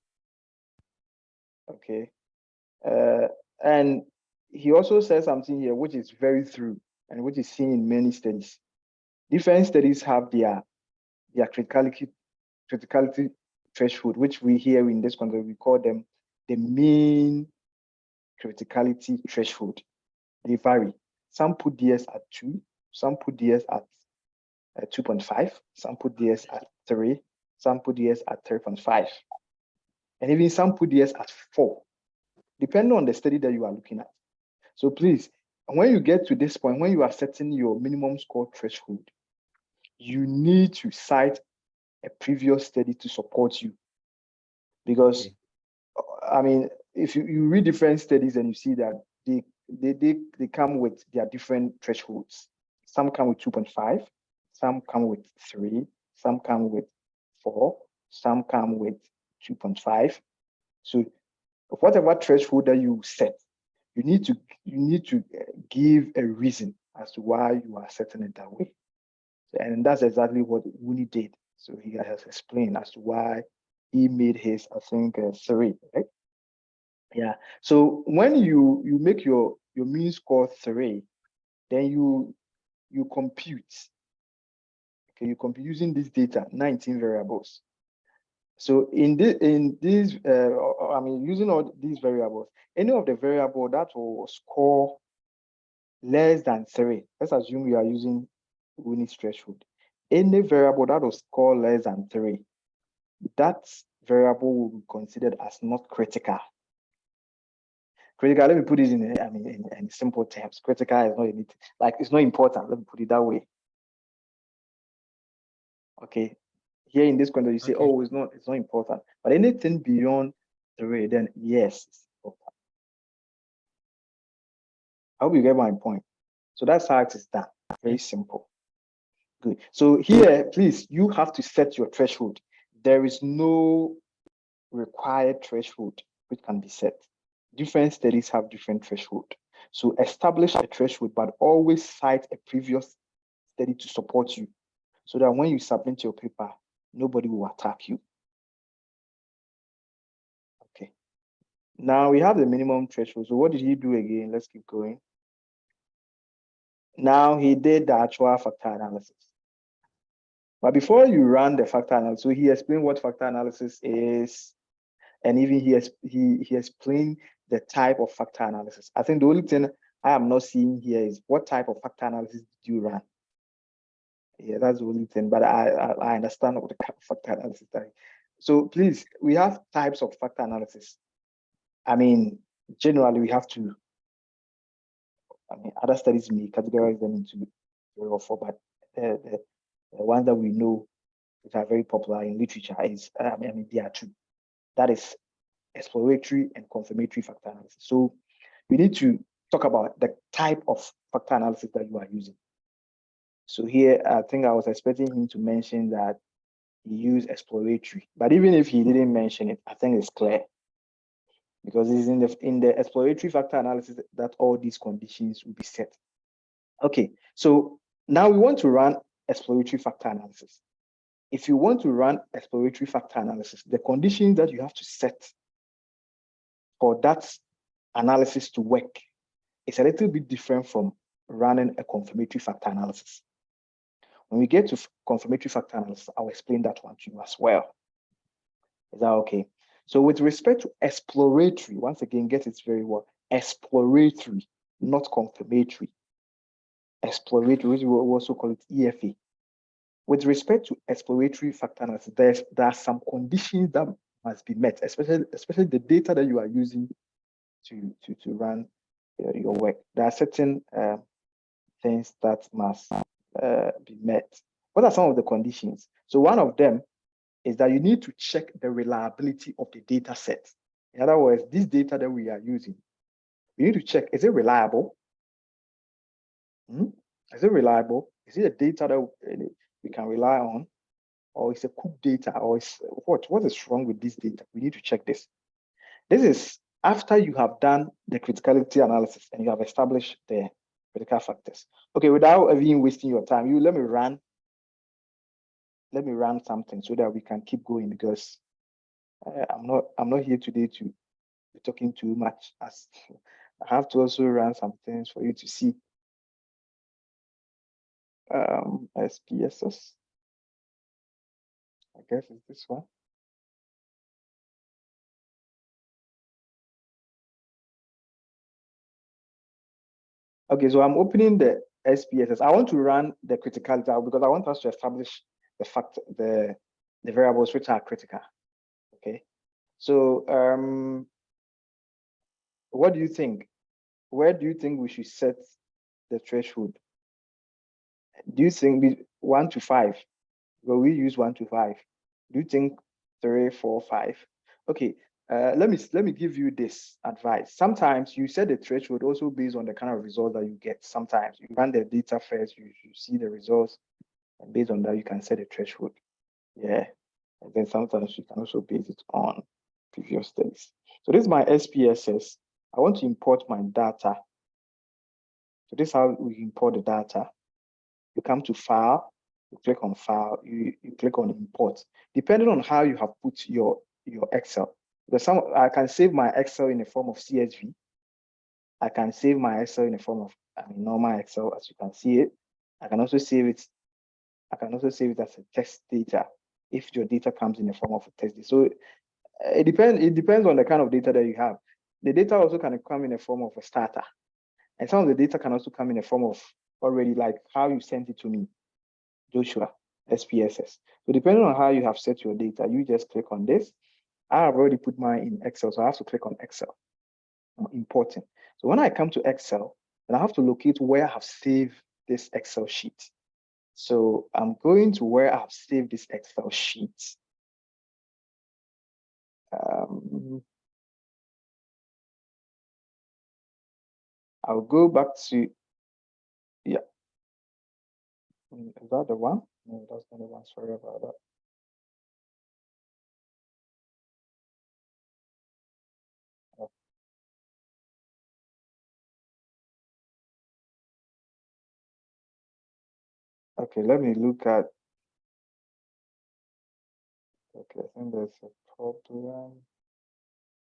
Okay, and he also says something here which is very true and which is seen in many studies. Different studies have their criticality threshold, which we here in this context we call them the mean criticality threshold. They vary. Some put theirs at 2, some put theirs at 2.5, some put theirs at 3, some put theirs at 3.5, and even some put theirs at 4, depending on the study that you are looking at. So please, when you get to this point, when you are setting your minimum score threshold, you need to cite a previous study to support you. Because, I mean, if you read different studies and you see that they come with their different thresholds. Some come with 2.5, some come with 3, some come with 4, some come with 2.5. So whatever threshold that you set, you need to give a reason as to why you are setting it that way. And that's exactly what Wuni did. So he has explained as to why he made his, I think, 3, right? Yeah. So when you make your mean score 3, then you compute. Okay, you compute using this data, 19 variables. So in these, I mean, using all these variables, any of the variable that will score less than 3, let's assume we are using Wuni's threshold. Any variable that will score less than 3, that variable will be considered as not critical. Critical, let me put it in simple terms. Critical is not anything, like it's not important. Let me put it that way. Okay. Here in this context, you say, oh, it's not important. But anything beyond 3, then yes, it's important. I hope you get my point. So that's how it is done. Very simple. Good. So here, please, you have to set your threshold. There is no required threshold which can be set. Different studies have different threshold. So establish a threshold, but always cite a previous study to support you, so that when you submit your paper, nobody will attack you. Okay. Now we have the minimum threshold. So what did he do again? Let's keep going. Now he did the actual factor analysis. But before you run the factor analysis, so he explained what factor analysis is, and even he explained the type of factor analysis. I think the only thing I am not seeing here is what type of factor analysis did you run? Yeah, that's the only thing, but I understand what the factor analysis is. So please, we have types of factor analysis. I mean, generally we have to, other studies may categorize them into 3 or 4, but the ones that we know which are very popular in literature is, there are 2. That is exploratory and confirmatory factor analysis. So we need to talk about the type of factor analysis that you are using. So here, I think I was expecting him to mention that he used exploratory, but even if he didn't mention it, I think it's clear, because it's in the exploratory factor analysis that all these conditions will be set. Okay, so now we want to run exploratory factor analysis. If you want to run exploratory factor analysis, the conditions that you have to set for that analysis to work is a little bit different from running a confirmatory factor analysis. When we get to confirmatory factor analysis, I'll explain that one to you as well. Is that okay? So with respect to exploratory, once again, get it very well, exploratory, not confirmatory. Exploratory, which we also call it EFA. With respect to exploratory factor analysis, there are some conditions that must be met, especially the data that you are using to run your work. There are certain things that must be met. What are some of the conditions? So one of them is that you need to check the reliability of the data set. In other words, this data that we are using, we need to check, is it reliable? Is it reliable? Is it a data that we can rely on? Or is it cooked data? Or is what is wrong with this data? We need to check this. This is after you have done the criticality analysis and you have established the critical factors. Okay, without even wasting your time, let me run something so that we can keep going, because I'm not here today to be talking too much, as I have to also run some things for you to see. SPSS, I guess it's this one. Okay, so I'm opening the SPSS. I want to run the criticality because I want us to establish the variables which are critical. Okay, so what do you think? Where do you think we should set the threshold? Do you think 1 to 5? Well, we use 1 to 5. Do you think 3, 4, 5? Okay, let me give you this advice. Sometimes you set the threshold also based on the kind of results that you get. Sometimes you run the data first, you see the results, and based on that you can set a threshold. Yeah, and then sometimes you can also base it on previous days. So this is my SPSS. I want to import my data. So this is how we import the data. You come to File, you click on File, you click on Import. Depending on how you have put your Excel. Because I can save my Excel in the form of CSV. I can save my Excel in the form of normal Excel, as you can see it. I can also save it. I can also save it as a text data if your data comes in the form of a text data. So it depends on the kind of data that you have. The data also can come in the form of a starter. And some of the data can also come in the form of already like how you sent it to me, Joshua, SPSS. So depending on how you have set your data, you just click on this. I have already put mine in Excel, so I have to click on Excel. I'm importing. So when I come to Excel, then I have to locate where I have saved this Excel sheet. So I'm going to where I have saved this Excel sheet. I'll go back to, yeah. Is that the one? No, that's not the one. Sorry about that. Okay, let me look at. Okay, I think there's a problem.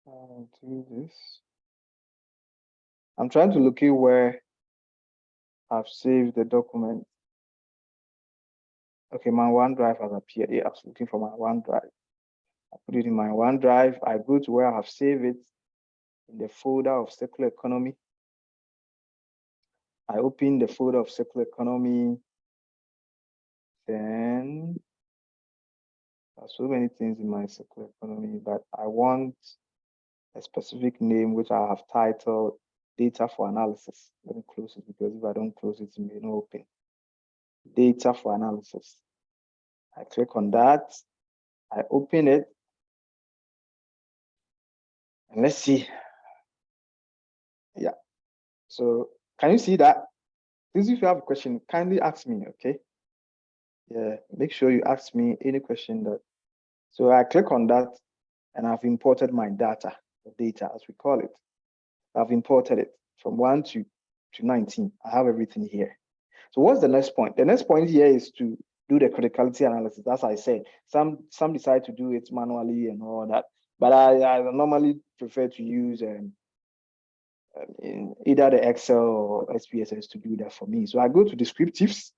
I'll do this. I'm trying to locate where I've saved the document. Okay, my OneDrive has appeared. Yeah, I was looking for my OneDrive. I put it in my OneDrive. I go to where I have saved it in the folder of circular economy. I open the folder of circular economy. Then there's so many things in my circular economy, but I want a specific name which I have titled data for analysis. Let me close it because if I don't close it, it may not open. Data for analysis. I click on that. I open it. And let's see. Yeah. So can you see that? Please, if you have a question, kindly ask me, okay? Yeah, make sure you ask me any question that. So I click on that and I've imported my data, the data as we call it. I've imported it from 1 to 19. I have everything here. So what's the next point? The next point here is to do the criticality analysis. As I said, some decide to do it manually and all that, but I normally prefer to use in either the Excel or SPSS to do that for me. So I go to descriptives.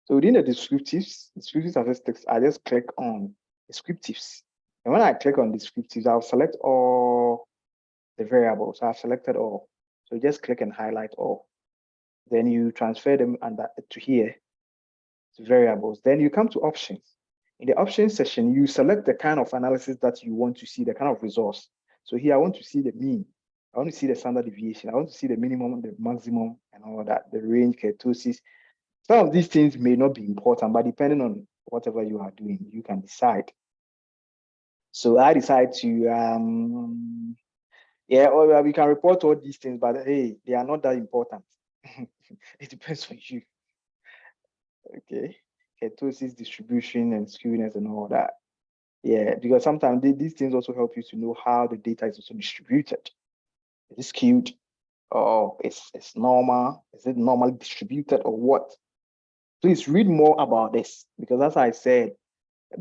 So within the descriptives statistics, I just click on descriptives. And when I click on descriptives, I'll select all the variables. I've selected all. So just click and highlight all. Then you transfer them to here, to variables. Then you come to options. In the options section, you select the kind of analysis that you want to see, the kind of results. So here I want to see the mean. I want to see the standard deviation. I want to see the minimum, the maximum, and all that, the range, kurtosis. Some of these things may not be important, but depending on whatever you are doing, you can decide. So I decide to, yeah, or we can report all these things, but hey, they are not that important. It depends on you. Okay, kurtosis, distribution, and skewness, and all that. Yeah, because sometimes these things also help you to know how the data is also distributed. Is it skewed, or it's normal? Is it normally distributed, or what? Please read more about this, because as I said,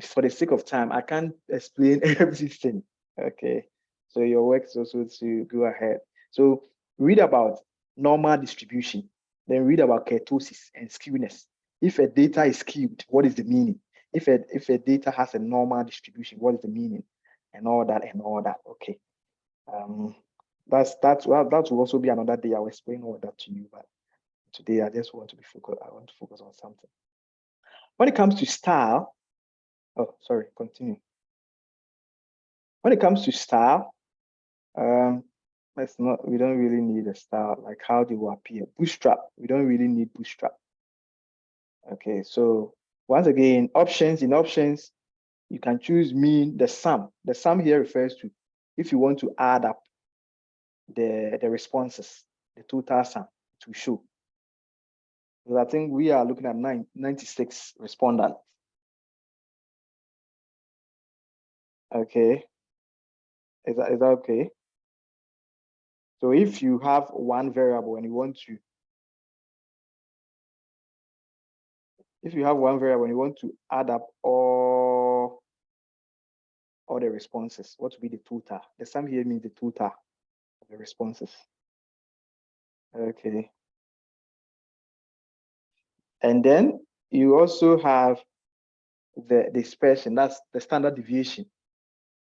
for the sake of time, I can't explain everything. Okay, so your work is also to go ahead. So read about normal distribution, then read about kurtosis and skewness. If a data is skewed, what is the meaning? If a data has a normal distribution, what is the meaning? And all that. Okay. That will also be another day. I'll explain all that to you, but today I just want to focus on something. When it comes to style, oh, sorry, continue. When it comes to style, we don't really need a style, like how they will appear. Bootstrap, we don't really need bootstrap. Okay, so once again, in options, you can choose mean, the sum. The sum here refers to if you want to add up the responses, the total sum to show. Because I think we are looking at 96 respondents. Okay, Is that okay? So if you have one variable and you want to, add up all the responses, what would be the total? The sum here means the total of the responses. Okay. And then you also have the dispersion, that's the standard deviation,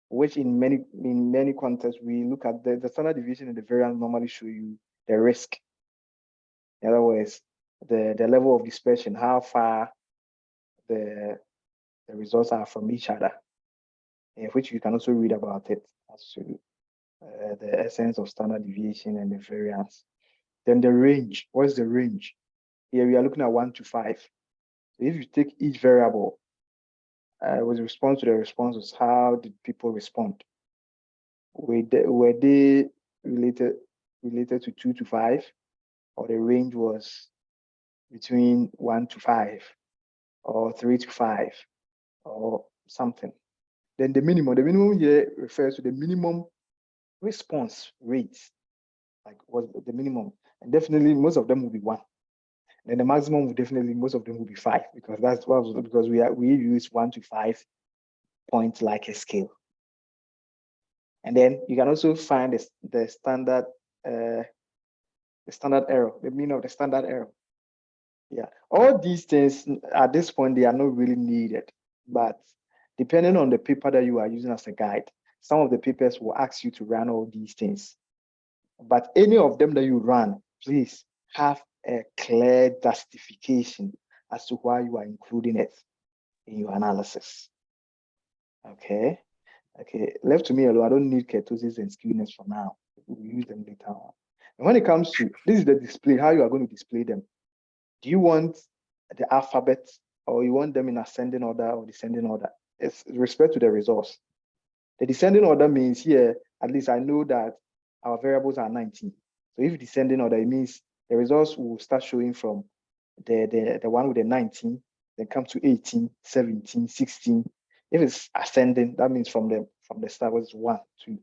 which in many contexts, we look at the standard deviation and the variance normally show you the risk. In other words, the level of dispersion, how far the results are from each other, which you can also read about it as to the essence of standard deviation and the variance. Then the range, what's the range? Here we are looking at 1 to 5. So if you take each variable with response to the responses, how did people respond? Were they related to 2 to 5, or the range was between 1 to 5, or 3 to 5, or something? Then the minimum here refers to the minimum response rates, like what's the minimum, and definitely most of them will be 1. And the maximum will definitely, most of them will be 5, because that's what, because we use 1 to 5 points like a scale. And then you can also find the standard error, the mean of the standard error. Yeah, all these things at this point, they are not really needed, but depending on the paper that you are using as a guide, some of the papers will ask you to run all these things. But any of them that you run, please have a clear justification as to why you are including it in your analysis. Okay. Left to me alone, I don't need kurtosis and skewness for now. We'll use them later on. And when it comes to, this is the display, how you are going to display them. Do you want the alphabet, or you want them in ascending order or descending order? It's with respect to the results. The descending order means here, at least I know that our variables are 19. So if descending order, it means the results will start showing from the one with the 19, then come to 18, 17, 16. If it's ascending, that means from the start was 1, 2.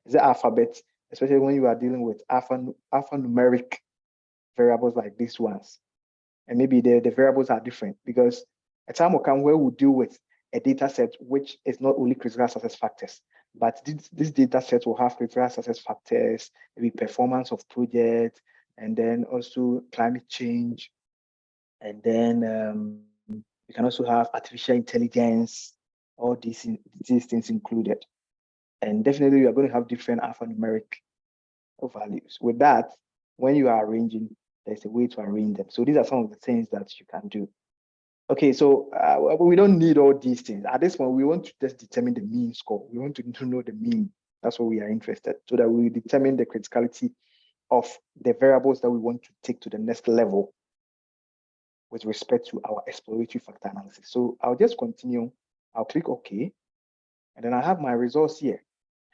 Is the alphabet, especially when you are dealing with alphanumeric variables like these ones. And maybe the variables are different, because a time will come where we'll deal with a data set which is not only critical success factors, but this data set will have critical success factors, maybe performance of project, and then also climate change. And then you can also have artificial intelligence, all these things included. And definitely you are going to have different alphanumeric values. With that, when you are arranging, there's a way to arrange them. So these are some of the things that you can do. Okay, so we don't need all these things. At this point, we want to just determine the mean score. We want to know the mean. That's what we are interested, so that we determine the criticality of the variables that we want to take to the next level with respect to our exploratory factor analysis. So I'll just continue. I'll click OK, and then I have my results here.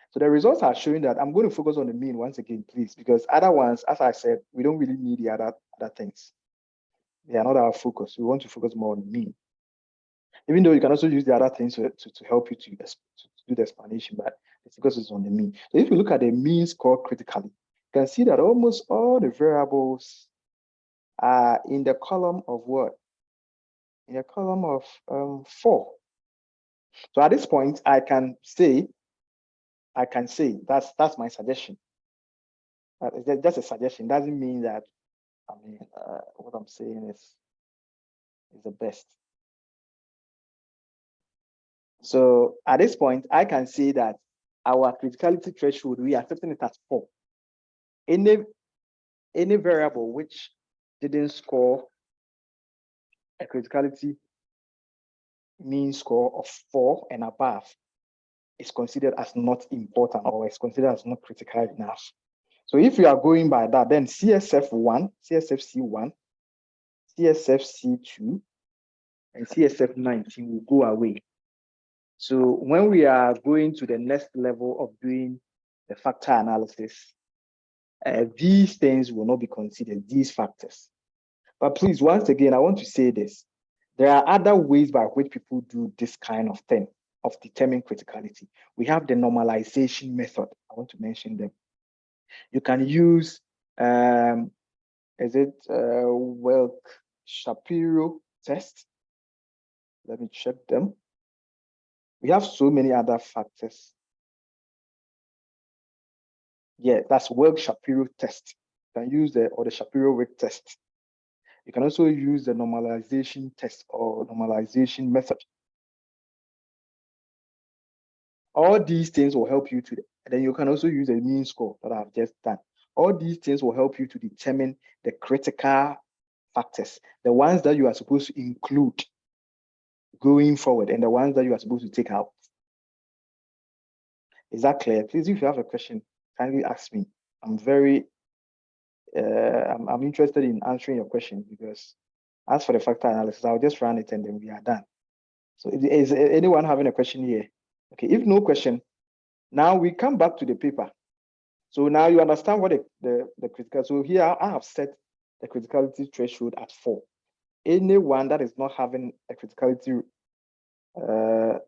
So the results are showing that I'm going to focus on the mean once again, please, because other ones, as I said, we don't really need the other things. They are not our focus. We want to focus more on the mean. Even though you can also use the other things to help you to do the explanation, but the focus is on the mean. So if you look at the mean score critically, you can see that almost all the variables are in the column of what? In the column of 4. So at this point, I can say that's my suggestion. That's a suggestion. Doesn't mean that, I mean, what I'm saying is the best. So at this point, I can say that our criticality threshold, we are setting it at 4. Any variable which didn't score a criticality mean score of 4 and above is considered as not important, or is considered as not critical enough. So if you are going by that, then CSF1, CSFC1, CSFC2, and CSF19 will go away. So when we are going to the next level of doing the factor analysis, these things will not be considered, these factors. But please, once again, I want to say this. There are other ways by which people do this kind of thing. of determining criticality. We have the normalization method. I want to mention them. You can use, Wilk-Shapiro test? Let me check them. We have so many other factors. Yeah, that's Wilk-Shapiro test. You can use the Shapiro-Wilk test. You can also use the normalization test or normalization method. All these things will help you to, and then you can also use a mean score that I've just done. All these things will help you to determine the critical factors, the ones that you are supposed to include going forward and the ones that you are supposed to take out. Is that clear? Please, if you have a question, kindly ask me. I'm very, I'm interested in answering your question, because as for the factor analysis, I'll just run it and then we are done. So is anyone having a question here? Okay, if no question, now we come back to the paper. So now you understand what the critical, so here I have set the criticality threshold at 4. Anyone that is not having a criticality, a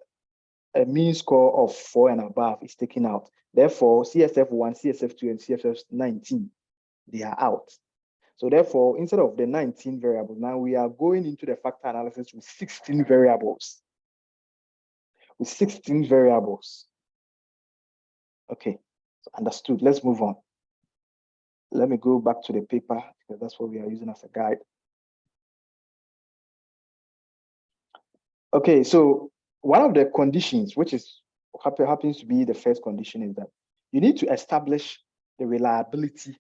mean score of 4 and above is taken out. Therefore, CSF1, CSF2, and CSF19, they are out. So therefore, instead of the 19 variables, now we are going into the factor analysis with 16 variables. With 16 variables. Okay, so understood. Let's move on. Let me go back to the paper, because that's what we are using as a guide. Okay, so one of the conditions, which is happens to be the first condition, is that you need to establish the reliability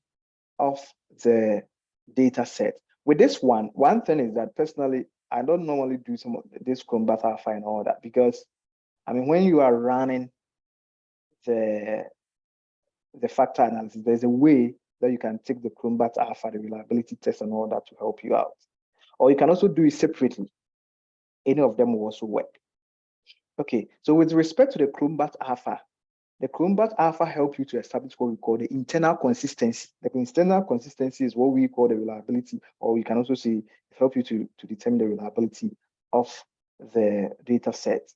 of the data set. With this one thing is that personally, I don't normally do some of this combat alpha and all that, because I mean, when you are running the factor analysis, there's a way that you can take the combat alpha, the reliability test and all that to help you out. Or you can also do it separately. Any of them will also work. Okay, so with respect to the Chrombat alpha helps you to establish what we call the internal consistency. The internal consistency is what we call the reliability, or we can also say it helps you to determine the reliability of the data set.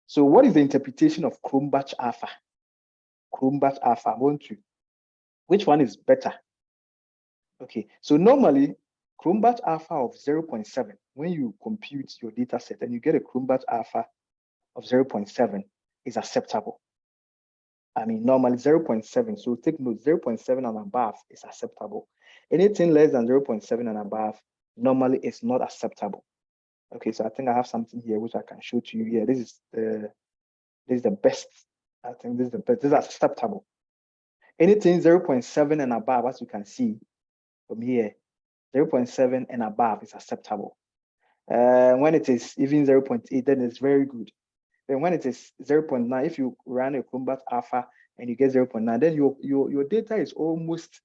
So what is the interpretation of Chrombat alpha? Chrombat alpha, which one is better? Okay, so normally Chrombat alpha of 0.7, when you compute your data set and you get a Chrombat alpha of 0.7 is acceptable. I mean, normally 0.7, so take note, 0.7 and above is acceptable. Anything less than 0.7 and above normally is not acceptable. Okay, so I think I have something here which I can show to you here. This is the best. I think this is the best. This is acceptable. Anything 0.7 and above, as you can see from here, 0.7 and above is acceptable. When it is even 0.8, then it's very good. Then when it is 0.9, if you run a Chrombat alpha and you get 0.9, then your data is almost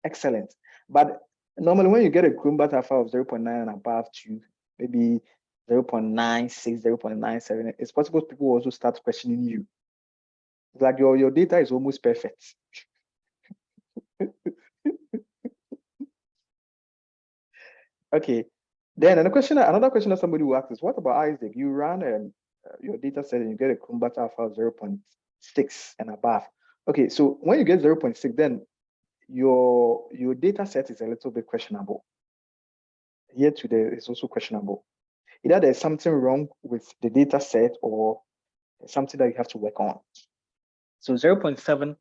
excellent. But normally when you get a Chrombat alpha of 0.9 and above to maybe 0.96, 0.97, it's possible people also start questioning you. It's like your data is almost perfect. Okay. Then another question that somebody will ask is, what about Isaac? You run your data set and you get a Chrombat alpha of 0.6 and above. Okay, so when you get 0.6, then your data set is a little bit questionable. Here today is also questionable. Either there's something wrong with the data set or something that you have to work on. So 0.7,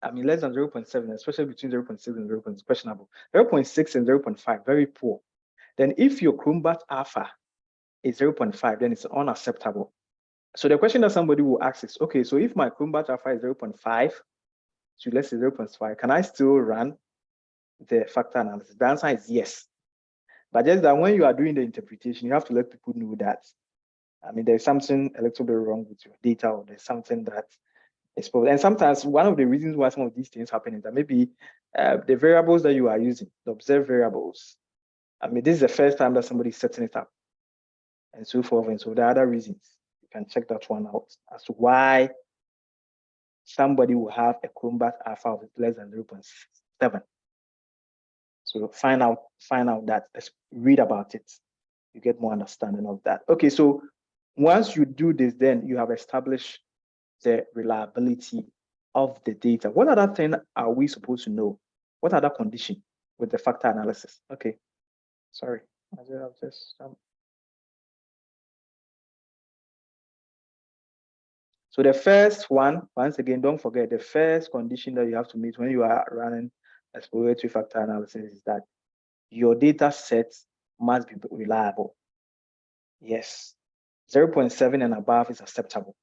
I mean, less than 0.7, especially between 0.6 and 0.6, questionable. 0.6 and 0.5, very poor. Then if your Chrombat alpha is 0.5, then it's unacceptable. So the question that somebody will ask is, okay, so if my Chrombat alpha is 0.5, so let's say 0.5, can I still run the factor analysis? The answer is yes. But just that when you are doing the interpretation, you have to let people know that, I mean, there's something a little bit wrong with your data, or there's something that is probably, and sometimes one of the reasons why some of these things happen is that maybe the variables that you are using, the observed variables, I mean, this is the first time that somebody is setting it up and so forth. And so there are other reasons. You can check that one out as to why somebody will have a Chrombat alpha of less than 0.7. So find out that, read about it. You get more understanding of that. Okay, so Once you do this, then you have established the reliability of the data. What other thing are we supposed to know? What other condition with the factor analysis? Okay, sorry. So the first one, once again, don't forget the first condition that you have to meet when you are running exploratory factor analysis is that your data set must be reliable. Yes, 0.7 and above is acceptable.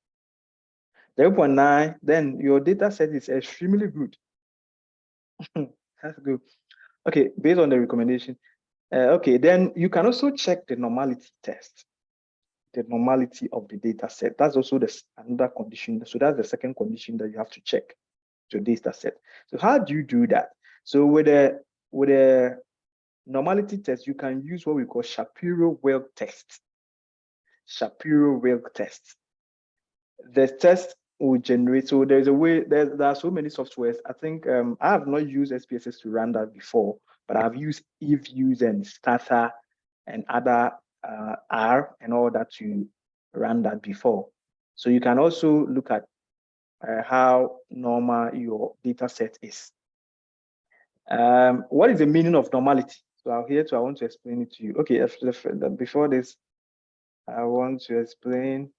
0.9, then your data set is extremely good. That's good. Okay, based on the recommendation. Okay, then you can also check the normality test, the normality of the data set. That's also another condition. So that's the second condition that you have to check your data set. So how do you do that? So with a normality test, you can use what we call Shapiro-Wilk test. Shapiro-Wilk test. The test will generate. So there's a way. There are so many softwares. I think I have not used SPSS to run that before, but I've used EViews and Stata and other R and all that to run that before. So you can also look at how normal your data set is. What is the meaning of normality? So I want to explain it to you. Okay, before this, I want to explain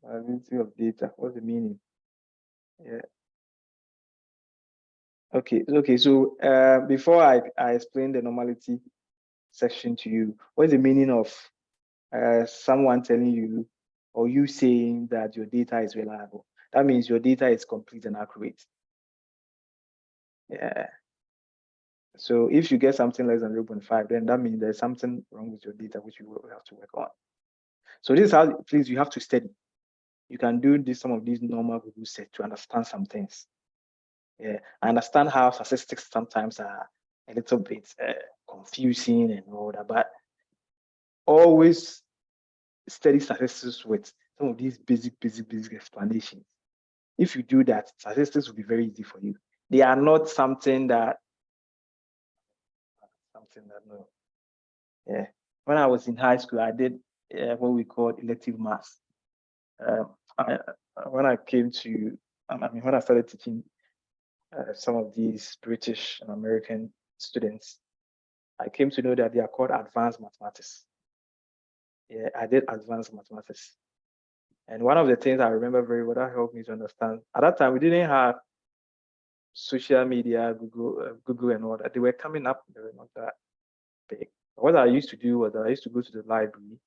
availability of data. What's the meaning? Yeah. Okay. So before I explain the normality section to you, what's the meaning of someone telling you or you saying that your data is reliable? That means your data is complete and accurate. Yeah. So if you get something less than 0.5, then that means there's something wrong with your data, which you will have to work on. So this is how, please, you have to study. You can do some of these normal Google search to understand some things. Yeah, I understand how statistics sometimes are a little bit confusing and all that, but always study statistics with some of these basic explanations. If you do that, statistics will be very easy for you. They are not something that no. Yeah. When I was in high school, I did what we call elective maths. When I came to, when I started teaching some of these British and American students, I came to know that they are called advanced mathematics. Yeah, I did advanced mathematics. And one of the things I remember very well that helped me to understand, at that time, we didn't have social media, Google and all that. They were coming up, they were not that big. But what I used to do was I used to go to the library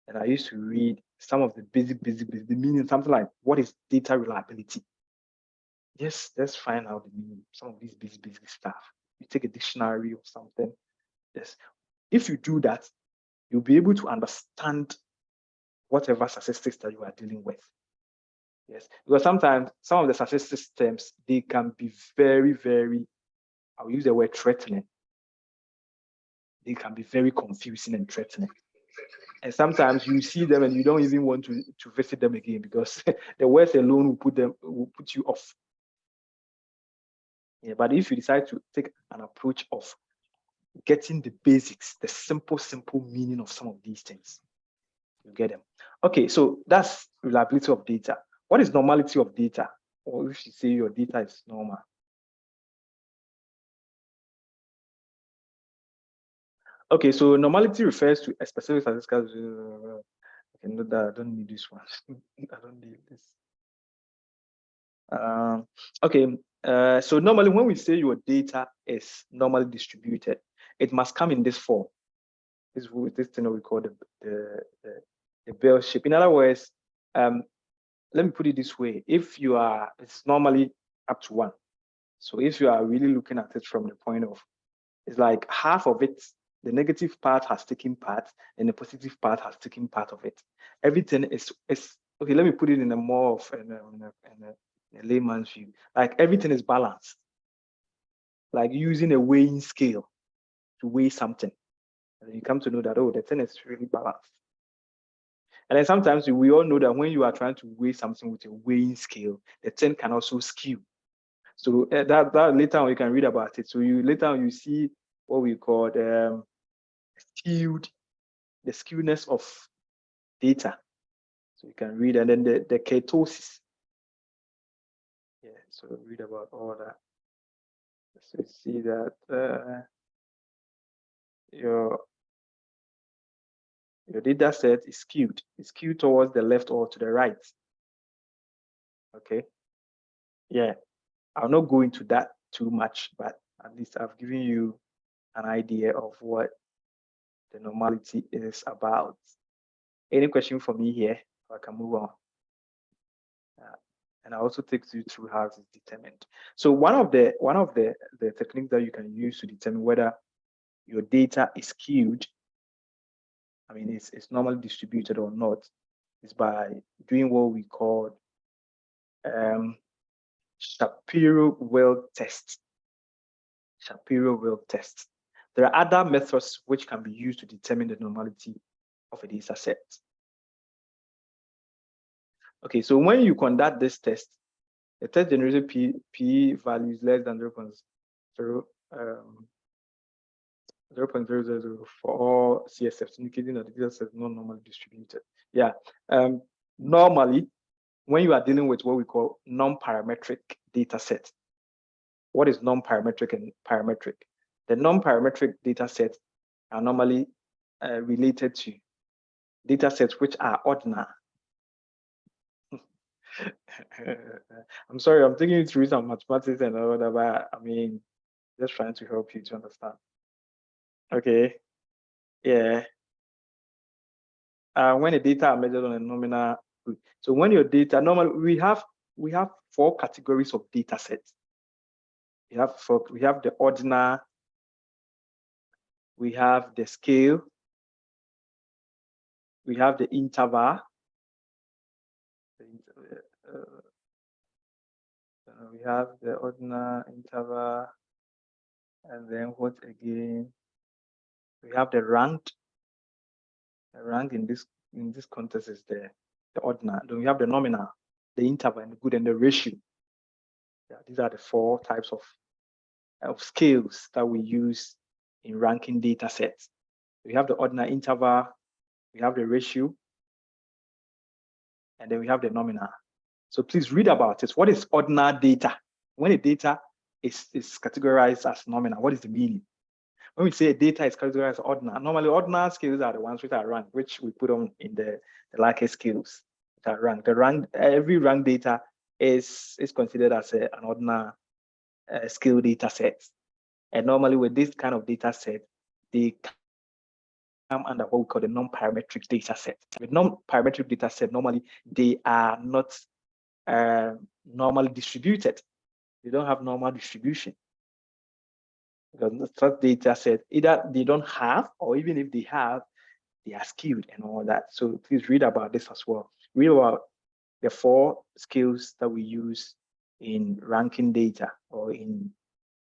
and I used to read some of the basic, the meaning, something like, what is data reliability? Yes, let's find out the meaning, some of these basic stuff. You take a dictionary or something. Yes. If you do that, you'll be able to understand whatever statistics that you are dealing with. Yes, because sometimes some of the statistics terms, they can be very, I'll use the word threatening. They can be very confusing and threatening. And sometimes you see them and you don't even want to visit them again because the words alone will put you off. Yeah, but if you decide to take an approach of getting the basics, the simple meaning of some of these things, you get them. Okay, so that's reliability of data. What is normality of data? Or if you say your data is normal. Okay, so normality refers to a specific statistical. Okay, no, I don't need this one. I don't need this. Okay, so normally when we say your data is normally distributed, it must come in this form. This thing that we call the bell shape. In other words, let me put it this way: if it's normally up to 1. So if you are really looking at it from the point of, it's like half of it, the negative part has taken part, and the positive part has taken part of it. Everything is okay. Let me put it in a more of in a layman's view. Like everything is balanced. Like using a weighing scale to weigh something, and you come to know that the thing is really balanced. And then sometimes we all know that when you are trying to weigh something with a weighing scale, the thing can also skew. So that later on you can read about it. So later on you see what we call the skewness of data. So you can read, and then the ketosis. Yeah, so read about all that. So you see that your data set is skewed. It's skewed towards the left or to the right. Okay. Yeah, I'll not go into that too much, but at least I've given you an idea of what the normality is about. Any question for me here? I can move on. And I also take you through how it's determined. So one of the techniques that you can use to determine whether your data is skewed, I mean it's normally distributed or not, is by doing what we call Shapiro-Wilk test. Shapiro-Wilk test. There are other methods which can be used to determine the normality of a data set. Okay, so when you conduct this test, the test generated p value is less than 0.000 for all CSFs, indicating that the data set is not normally distributed. Yeah, normally, when you are dealing with what we call non-parametric data set, what is non-parametric and parametric? The non-parametric data sets are normally related to data sets which are ordinal. I'm sorry, I'm taking you through some mathematics and all that, but I mean, just trying to help you to understand. Okay, yeah. When the data are measured on a nominal, so when your data, normally we have 4 categories of data sets. We have the ordinal, we have the scale, we have the interval, we have the ordinal, interval, and then what again? We have the ranked. The rank in this context is the ordinal. Then we have the nominal, the interval, and the good, and the ratio. Yeah, these are the 4 types of scales that we use in ranking data sets. We have the ordinal, interval, we have the ratio, and then we have the nominal. So please read about it. What is ordinal data? When a data is categorized as nominal, what is the meaning? When we say data is categorized as ordinal, normally ordinal scales are the ones which are ranked, which we put on in the Likert scales that are ranked. Every ranked data is considered as an ordinal scale data set. And normally with this kind of data set, they come under what we call the non-parametric data set. With non-parametric data set, normally they are not normally distributed. They don't have normal distribution. Because such data set, either they don't have, or even if they have, they are skewed and all that. So please read about this as well. Read about the 4 skills that we use in ranking data or in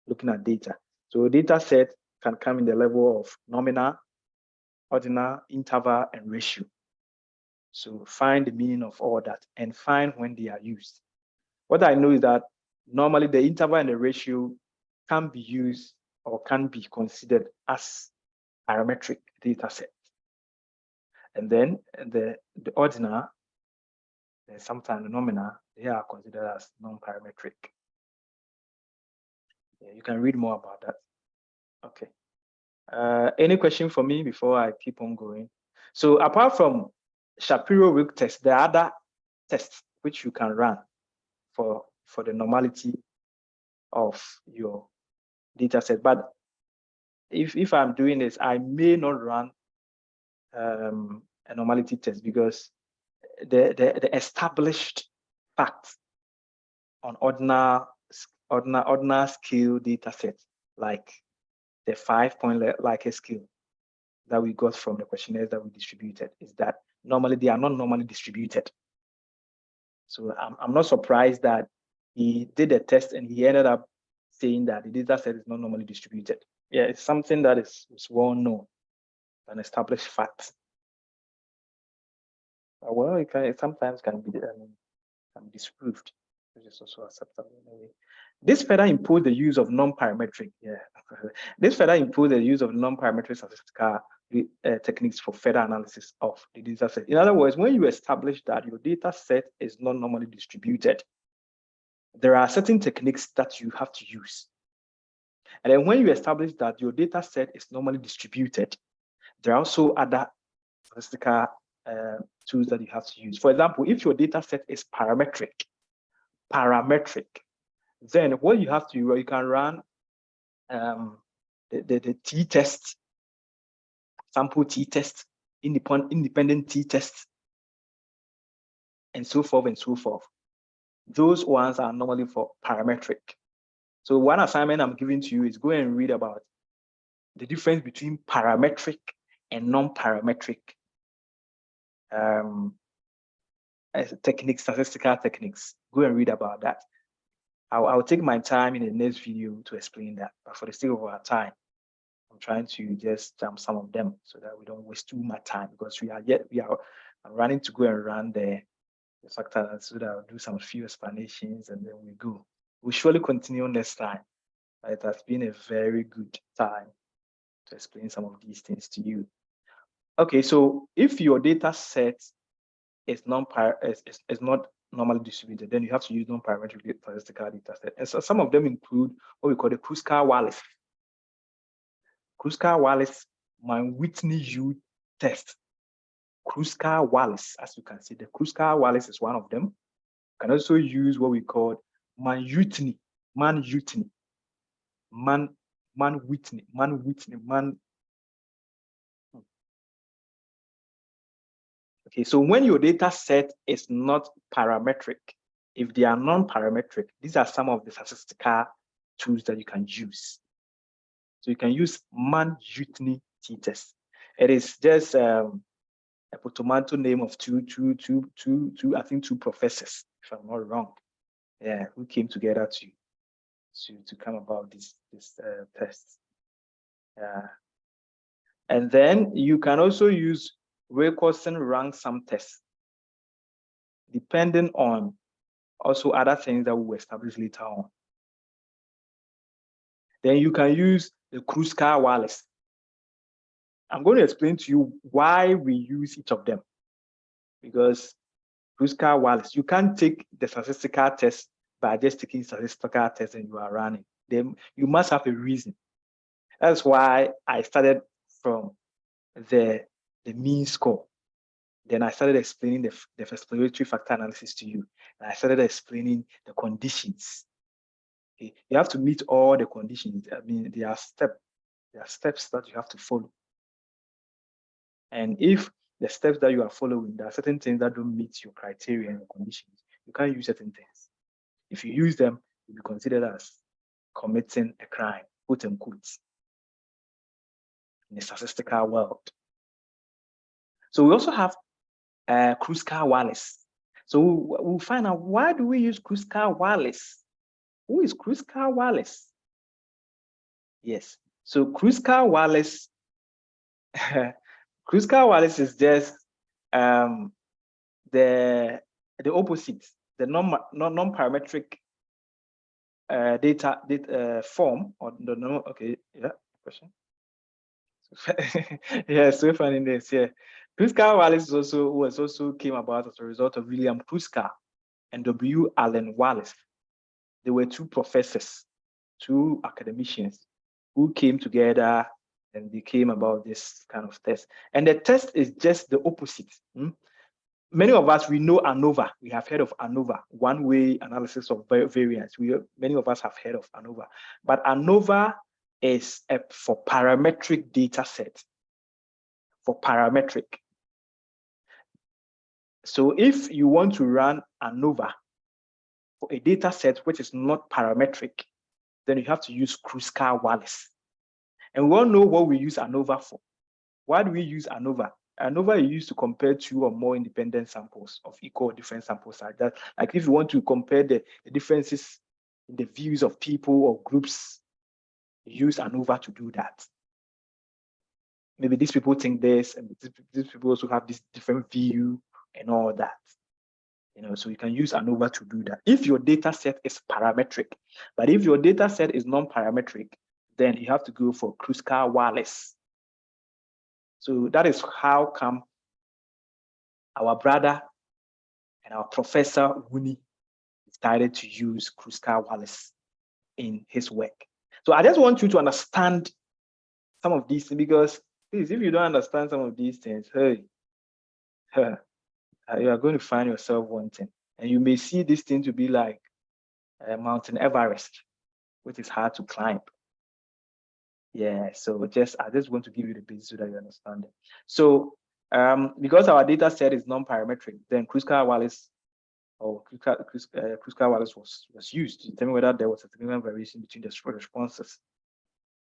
looking at data. So a data set can come in the level of nominal, ordinal, interval, and ratio. So find the meaning of all that and find when they are used. What I know is that normally the interval and the ratio can be used or can be considered as parametric data set. And then the ordinal, and sometimes the nominal, they are considered as non-parametric. Yeah, you can read more about that. Okay. Any question for me before I keep on going? So apart from Shapiro-Wilk test, there are other tests which you can run for the normality of your data set. But if I'm doing this, I may not run a normality test because the established facts on ordinal scale data sets, like the 5-point Likert scale that we got from the questionnaires that we distributed, is that normally they are not normally distributed. So I'm not surprised that he did a test and he ended up saying that the data set is not normally distributed. Yeah, it's something that is well known, an established fact. Well, it sometimes can be disproved, which is also acceptable anyway. This further imposed the use of non-parametric. Yeah, this further imposed the use of non-parametric statistical techniques for further analysis of the data set. In other words, when you establish that your data set is not normally distributed, there are certain techniques that you have to use. And then when you establish that your data set is normally distributed, there are also other statistical tools that you have to use. For example, if your data set is parametric, then what you have to do, you can run the t-test, sample t-test, independent t-test, and so forth and so forth. Those ones are normally for parametric. So one assignment I'm giving to you is go and read about the difference between parametric and non-parametric techniques, statistical techniques. Go and read about that. I'll take my time in the next video to explain that, but for the sake of our time, I'm trying to just jump some of them so that we don't waste too much time, because I'm running to go and run the factor, so that I'll do some few explanations and then we go. We'll surely continue next time. It has been a very good time to explain some of these things to you. Okay, so if your data set is not normally distributed, then you have to use non-parametric statistical data set. And so some of them include what we call the Kruskal-Wallis. Kruskal-Wallis Mann-Whitney U test. Kruskal-Wallis, as you can see, the Kruskal-Wallis is one of them. You can also use what we call Mann-Whitney. Okay, so when your data set is not parametric, if they are non-parametric, these are some of the statistical tools that you can use. So you can use Mann-Whitney t-test. It is just a portmanteau name of two professors, if I'm not wrong, yeah, who came together to come about this test. And then you can also use Wilcoxon rank sum test, depending on also other things that we'll establish later on. Then you can use the Kruskal-Wallis. I'm going to explain to you why we use each of them, because Kruskal-Wallis, you can't take the statistical test by just taking statistical test and you are running. Then you must have a reason. That's why I started from the mean score. Then I started explaining the exploratory factor analysis to you. And I started explaining the conditions. Okay. You have to meet all the conditions. I mean, there are steps that you have to follow. And if the steps that you are following, there are certain things that don't meet your criteria and your conditions, you can't use certain things. If you use them, you'll be considered as committing a crime, quote unquote, in the statistical world. So we also have Kruskal-Wallis. So we'll find out, why do we use Kruskal-Wallis? Who is Kruskal-Wallis? Yes, so Kruskal-Wallis, Kruskal-Wallis is just the opposite, the non-parametric data form, or the no. Okay, yeah, question. Yeah, so funny this. Yeah, Kruskal-Wallis also came about as a result of William Kruskal and W. Allen Wallace. They were two professors, two academicians who came together and they came about this kind of test. And the test is just the opposite. Many of us, we know ANOVA. We have heard of ANOVA, one-way analysis of variance. Many of us have heard of ANOVA. But ANOVA is for parametric data set, for parametric. So if you want to run ANOVA for a data set which is not parametric, then you have to use Kruskal-Wallis. And we all know what we use ANOVA for. Why do we use ANOVA? ANOVA is used to compare two or more independent samples of equal or different sample size. Like if you want to compare the differences in the views of people or groups, you use ANOVA to do that. Maybe these people think this, and these people also have this different view and all that. So you can use ANOVA to do that if your data set is parametric. But if your data set is non-parametric, then you have to go for Kruskal-Wallis. So that is how come our brother and our professor Wuni decided to use Kruskal-Wallis in his work. So I just want you to understand some of these things, because please, if you don't understand some of these things, hey, you are going to find yourself wanting. And you may see this thing to be like Mountain Everest, which is hard to climb. Yeah, so I just want to give you the basics so that you understand it. So because our data set is non-parametric, then Kruskal-Wallis Kruskal-Wallis was used to determine whether there was a significant variation between the responses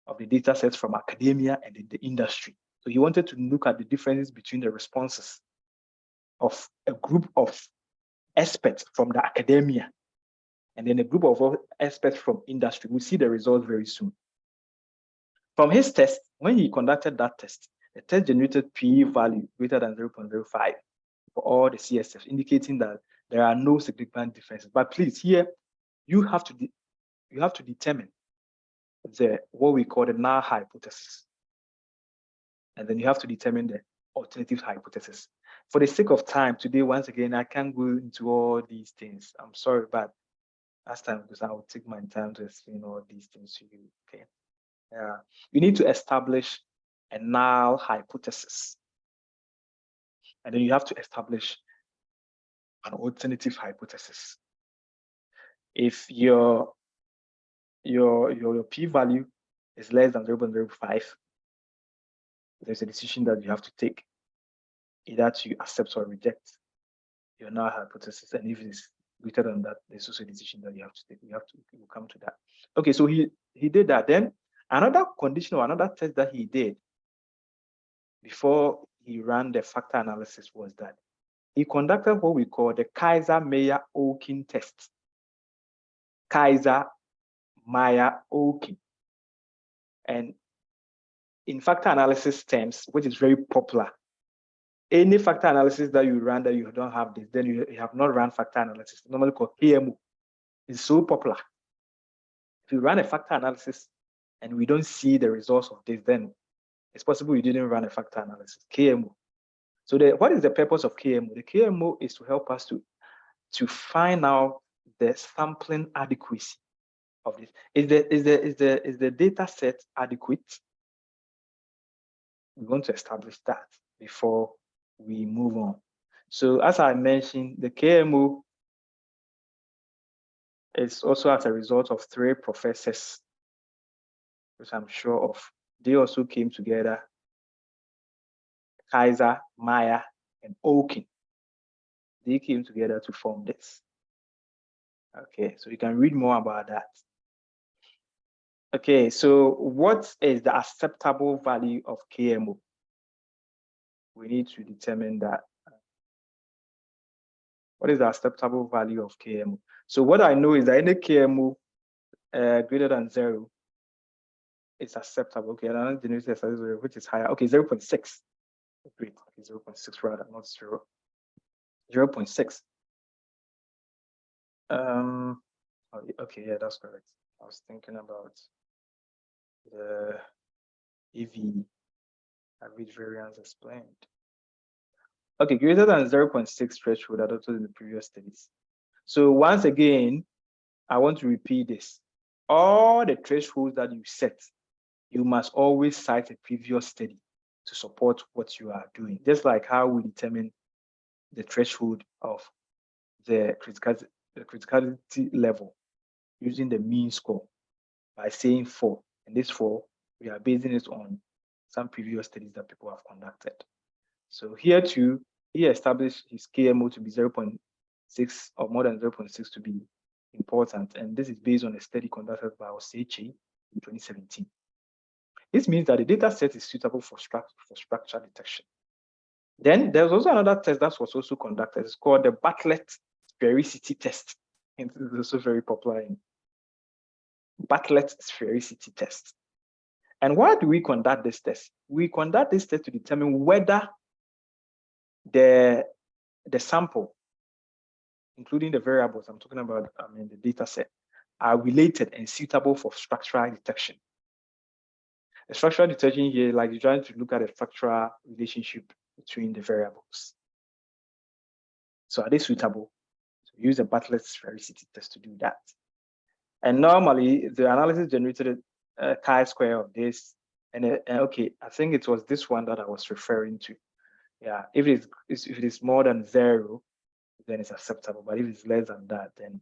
of the data sets from academia and the industry. So he wanted to look at the differences between the responses of a group of experts from the academia and then a group of experts from industry. We'll see the results very soon. From his test, when he conducted that test, the test generated P value greater than 0.05 for all the CSFs, indicating that there are no significant differences. But please, here you have to determine what we call the null hypothesis, and then you have to determine the alternative hypothesis. For the sake of time today, once again, I can't go into all these things. I'm sorry, but last time, because I will take my time to explain all these things to you. Okay. You need to establish a null hypothesis, and then you have to establish an alternative hypothesis. If your p-value is less than 0.05, there's a decision that you have to take, either to accept or reject your null hypothesis. And if it's greater than that, there's also a decision that you have to take. We'll come to that. Okay, so he did that. Then another condition or another test that he did before he ran the factor analysis was that he conducted what we call the Kaiser-Meyer-Okin test. Kaiser-Meyer-Okin. And in factor analysis terms, which is very popular, any factor analysis that you run that you don't have this, then you have not run factor analysis, normally called KMO. It's so popular. If you run a factor analysis and we don't see the results of this, then it's possible you didn't run a factor analysis, KMO. So what is the purpose of KMO? The KMO is to help us to find out the sampling adequacy of this. Is the data set adequate? We want to establish that before we move on. So as I mentioned, the KMO is also as a result of 3 professors, which I'm sure of. They also came together, Kaiser, Meyer, and Okin. They came together to form this. Okay, so you can read more about that. Okay, so what is the acceptable value of KMO? We need to determine that. What is the acceptable value of KMO? So what I know is that any KMO greater than 0 is acceptable. Okay, another generator which is higher. Okay, 0.6. Great. Okay, 0.6 rather, not 0. 0.6. Okay, yeah, that's correct. I was thinking about the EV average variance explained. Okay, greater than 0.6 threshold adopted in the previous studies. So once again, I want to repeat this. All the thresholds that you set, you must always cite a previous study to support what you are doing. Just like how we determine the threshold of the criticality level using the mean score by saying 4. And this 4, we are basing it on some previous studies that people have conducted. So here too, he established his KMO to be 0.6 or more than 0.6 to be important. And this is based on a study conducted by Oseche in 2017. This means that the data set is suitable for structure detection. Then there's also another test that was also conducted. It's called the Bartlett sphericity test. And this is also very popular in Bartlett sphericity test. And why do we conduct this test? We conduct this test to determine whether the sample, including the variables I'm talking about the data set, are related and suitable for structural detection. A structural detergent here, like you're trying to look at a structural relationship between the variables. So are they suitable? So use a Bartlett's sphericity test to do that. And normally the analysis generated a chi-square of this. And okay, I think it was this one that I was referring to. Yeah, if it is more than 0, then it's acceptable. But if it's less than that, then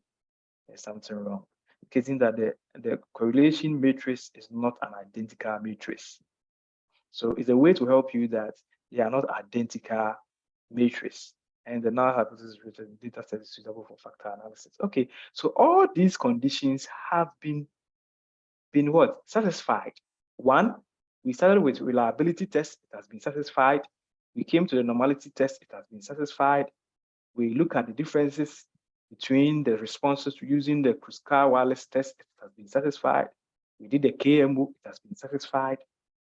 there's something wrong. Indicating that the correlation matrix is not an identical matrix. So it's a way to help you that they are not identical matrix. And the null hypothesis written data set is suitable for factor analysis. Okay, so all these conditions have been what? Satisfied. One, we started with reliability test, it has been satisfied. We came to the normality test, it has been satisfied. We look at the differences between the responses to using the Kruskal wireless test, it has been satisfied. We did the KMO, it has been satisfied.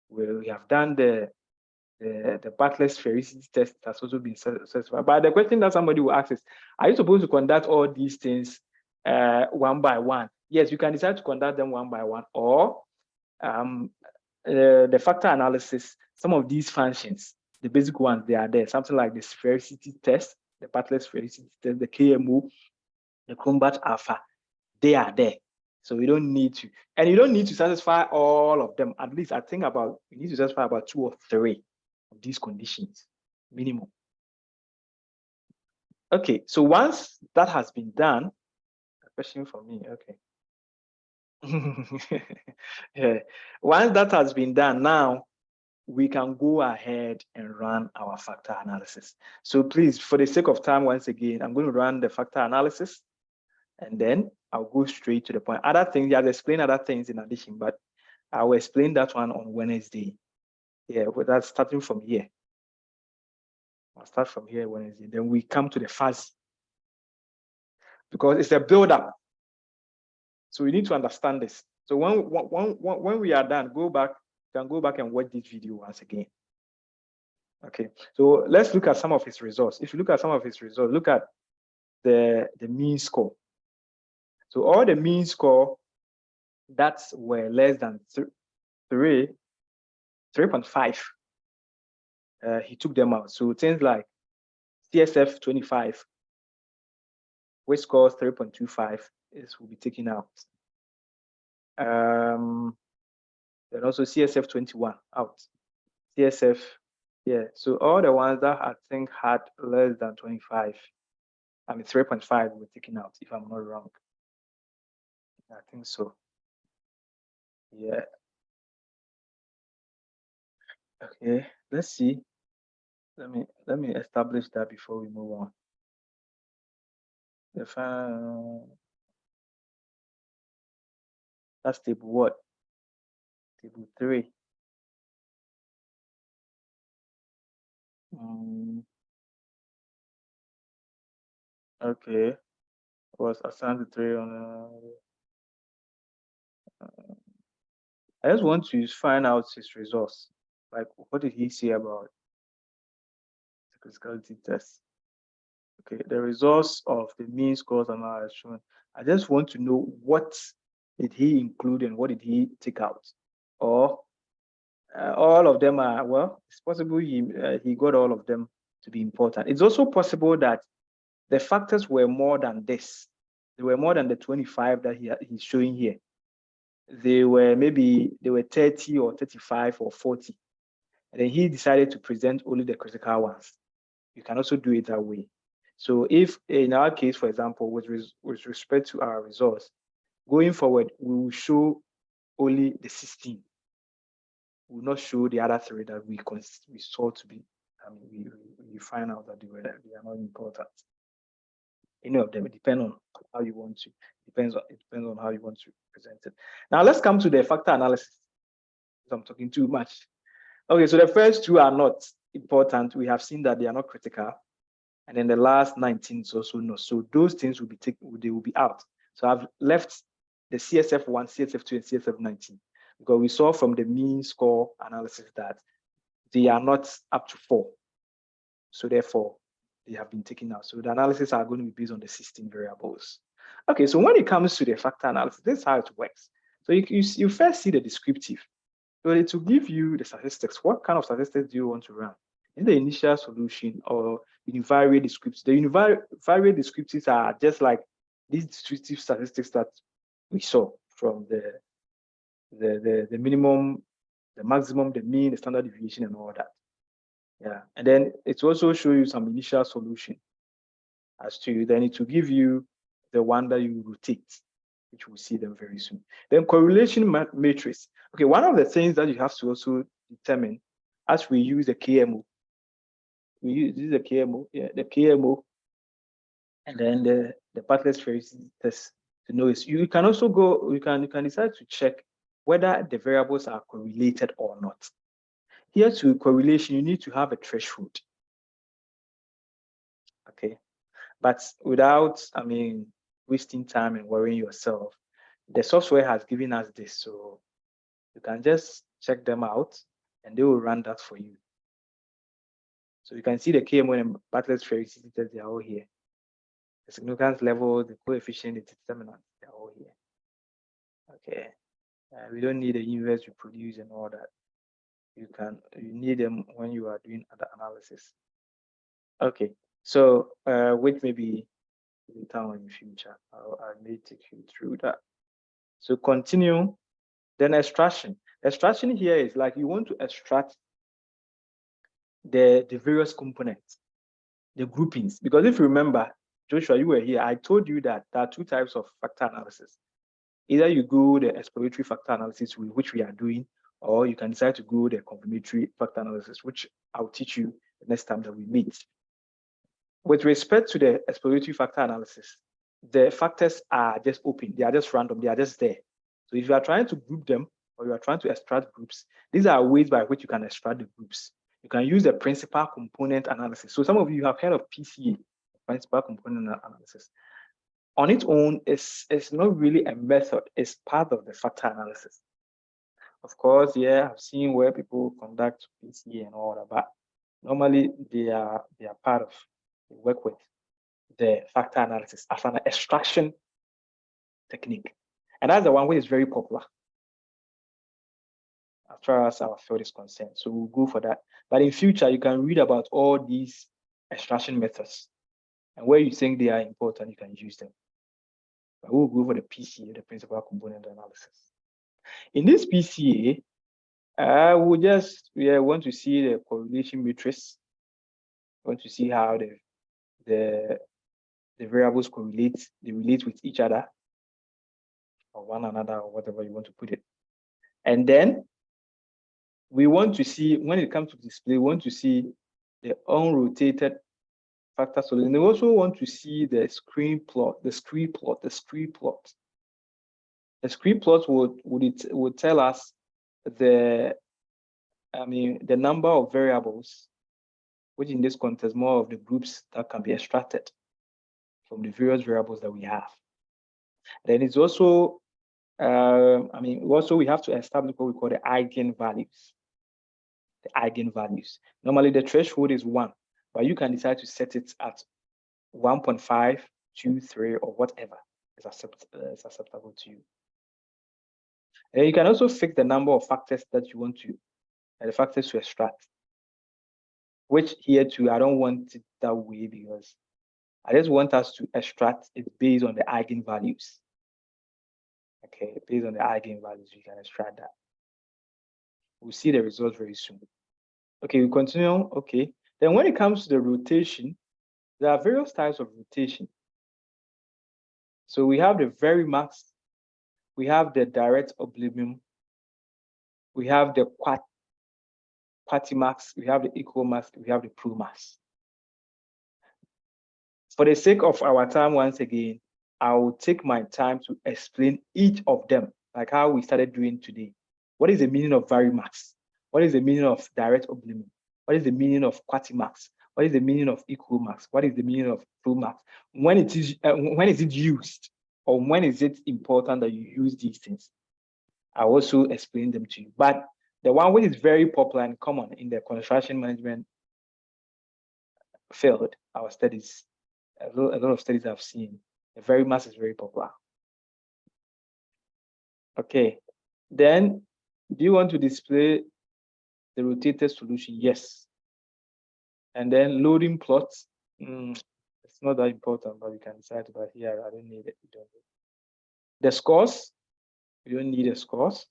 We have done the Bartlett's sphericity test, it has also been satisfied. But the question that somebody will ask is, are you supposed to conduct all these things one by one? Yes, you can decide to conduct them one by one, or the factor analysis, some of these functions, the basic ones, they are there. Something like the sphericity test, the Bartlett's sphericity test, the KMO, the Cronbach alpha, they are there. So we don't need to, and you don't need to satisfy all of them. At least I think you need to satisfy about 2 or 3 of these conditions, minimum. Okay, so once that has been done, a question for me, okay. Yeah. Once that has been done, now we can go ahead and run our factor analysis. So please, for the sake of time, once again, I'm going to run the factor analysis, and then I'll go straight to the point. Other things, I'll explain other things in addition, but I will explain that one on Wednesday. Yeah, but that's starting from here. I'll start from here Wednesday. Then we come to the fuzz, because it's a build-up. So we need to understand this. So when we are done, you can go back and watch this video once again. Okay, so let's look at some of his results. If you look at some of his results, look at the mean score. So all the mean score that were less than 3.5, he took them out. So things like CSF 25, which scores 3.25, will be taken out. Then also CSF 21 out. CSF, yeah. So all the ones that I think had less than 25, I mean 3.5 were taken out, if I'm not wrong. I think so. Yeah. Okay, let's see. Let me establish that before we move on. The that's table what? Table 3. Okay, was assigned to 3 on. I just want to find out his results. Like, what did he say about the criticality test? Okay, the results of the mean scores are now shown. I just want to know what did he include and what did he take out, or all of them are, well, it's possible he got all of them to be important. It's also possible that the factors were more than this. They were more than the 25 that he's showing here. They were 30 or 35 or 40. And then he decided to present only the critical ones. You can also do it that way. So if in our case, for example, with respect to our results, going forward, we will show only the 16. We will not show the other 3 that we saw to be, we find out that they are not important. Any of them, it depends on how you want to, it depends on how you want to present it. Now let's come to the factor analysis. I'm talking too much. Okay, so the first 2 are not important. We have seen that they are not critical. And then the last 19 is also no. So those things will be they will be out. So I've left the CSF1, CSF2, and CSF19, because we saw from the mean score analysis that they are not up to 4. So therefore, they have been taken out. So the analysis are going to be based on the 16 variables. Okay, so when it comes to the factor analysis, this is how it works. So you first see the descriptive. So it will give you the statistics. What kind of statistics do you want to run? In the initial solution or univariate descriptives? The univariate descriptives are just like these descriptive statistics that we saw from the minimum, the maximum, the mean, the standard deviation, and all that. Yeah, and then it will also show you some initial solution as to, then it will give you the one that you rotate, which we'll see them very soon. Then correlation matrix. Okay, one of the things that you have to also determine as we use the KMO, this is the KMO, yeah, the KMO, and then the Bartlett's Ferris test to know is you can also go, you can decide to check whether the variables are correlated or not. Here to correlation, you need to have a threshold. Okay, but without, I mean, wasting time and worrying yourself, the software has given us this, so you can just check them out and they will run that for you. So you can see the KMO and Bartlett's Ferris test, they are all here. The significance level, the coefficient, the determinant, they're all here. Okay, we don't need the inverse reproduce and all that. You need them when you are doing other analysis. Okay, so which maybe later in the future, I may take you through that. So continue, then extraction. Extraction here is like you want to extract the various components, the groupings, because if you remember, Joshua, you were here, I told you that there are two types of factor analysis. Either you go the exploratory factor analysis, which we are doing, or you can decide to go the complementary factor analysis, which I'll teach you the next time that we meet. With respect to the exploratory factor analysis, the factors are just open, they are just random, they are just there. So if you are trying to group them or you are trying to extract groups, these are ways by which you can extract the groups. You can use the principal component analysis. So some of you have heard of PCA, principal component analysis. On its own, it's not really a method, it's part of the factor analysis. Of course, yeah, I've seen where people conduct PCA and all that, but normally they are part of, they work with the factor analysis as an extraction technique. And that's the one which is very popular as far as our field is concerned. So we'll go for that. But in future, you can read about all these extraction methods. And where you think they are important, you can use them. But we'll go for the PCA, the principal component analysis. In this PCA, we want to see the correlation matrix. We want to see how the variables correlate, they relate with each other, or one another, or whatever you want to put it. And then we want to see, when it comes to display, we want to see the unrotated factor solution. And we also want to see the screen plot, the screen plot. The screen plot would tell us the number of variables, which in this context, more of the groups that can be extracted from the various variables that we have. Then it's also, we have to establish what we call the eigenvalues. The eigenvalues. Normally the threshold is 1, but you can decide to set it at 1.5, 2, 3, or whatever is acceptable to you. And you can also fix the number of factors that you want to, the factors to extract, which here too, I don't want it that way because I just want us to extract it based on the eigenvalues. Okay, based on the eigenvalues, we can extract that. We'll see the results very soon. Okay, we continue. Okay, then when it comes to the rotation, there are various types of rotation. So we have the Verimax, we have the direct oblivium, we have the Quatimax, we have the Equalmax, we have the Promax. For the sake of our time, once again, I will take my time to explain each of them, like how we started doing today. What is the meaning of Verimax? What is the meaning of direct oblivium? What is the meaning of Quatimax? What is the meaning of Equalmax? What is the meaning of Promax? When is it used? Or when is it important that you use these things? I also explain them to you. But the one which is very popular and common in the construction management field, our studies, a lot of studies I've seen, the Verimax is very popular. Okay, then Do you want to display the rotated solution? Yes. And then loading plots. It's not that important, but we can decide. But here, I don't need it. Don't need it. The scores, we don't need the scores.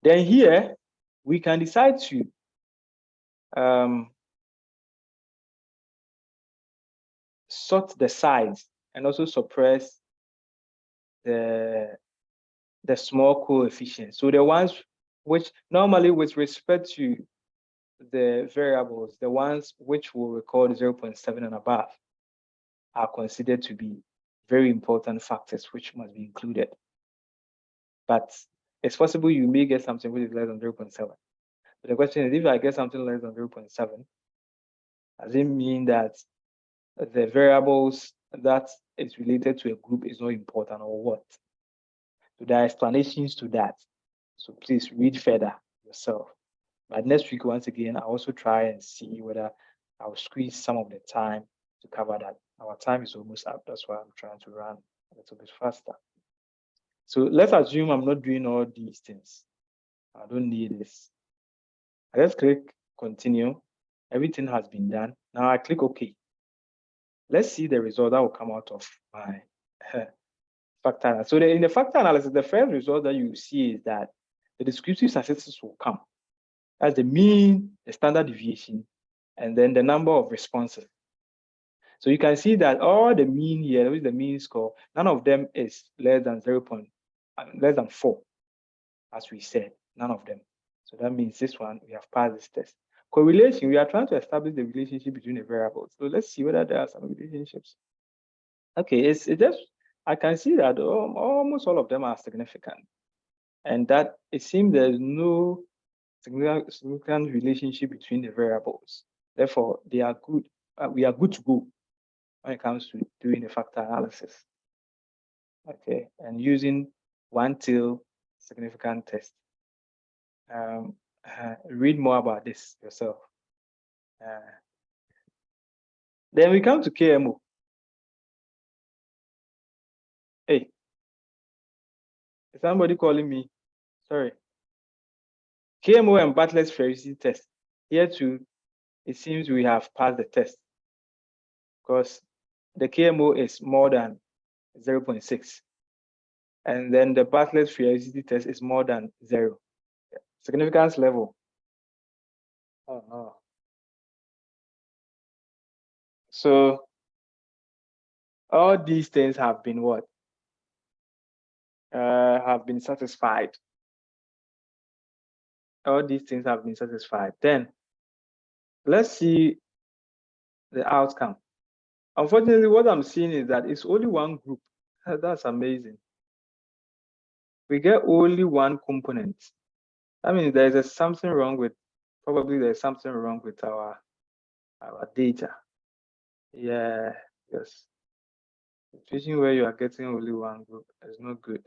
Then here, we can decide to sort the size and also suppress the small coefficients. So the ones which normally with respect to the variables, the ones which will record 0.7 and above are considered to be very important factors which must be included. But it's possible you may get something which is less than 0.7. But the question is, if I get something less than 0.7, does it mean that the variables that is related to a group is not important or what? So there are explanations to that. So please read further yourself. But next week, once again, I'll also try and see whether I'll squeeze some of the time to cover that. Our time is almost up. That's why I'm trying to run a little bit faster. So let's assume I'm not doing all these things. I don't need this. I just click continue. Everything has been done. Now I click OK. Let's see the result that will come out of my factor analysis. So in the factor analysis, the first result that you see is that the descriptive statistics will come. That's the mean, the standard deviation, and then the number of responses. So you can see that all the mean here, with the mean score, none of them is less than less than 4, as we said, none of them. So that means this one, we have passed this test. Correlation, we are trying to establish the relationship between the variables. So let's see whether there are some relationships. Okay, it's just, I can see that almost all of them are significant. And that it seems there's no significant relationship between the variables. Therefore, they are good. We are good to go when it comes to doing the factor analysis. Okay, and using one-tail significant test. Read more about this yourself. Then we come to KMO. Hey, is somebody calling me? Sorry. KMO and Bartlett's ferocity test. Here too, it seems we have passed the test because the KMO is more than 0.6. And then the Bartlett's ferocity test is more than 0. Significance level. Oh no. So all these things have been what? Have been satisfied. All these things have been satisfied. Then let's see the outcome. Unfortunately, what I'm seeing is that it's only one group. That's amazing. We get only one component. I mean, there's something wrong with, probably there's something wrong with our data. Yeah, yes. The situation where you are getting only one group is not good.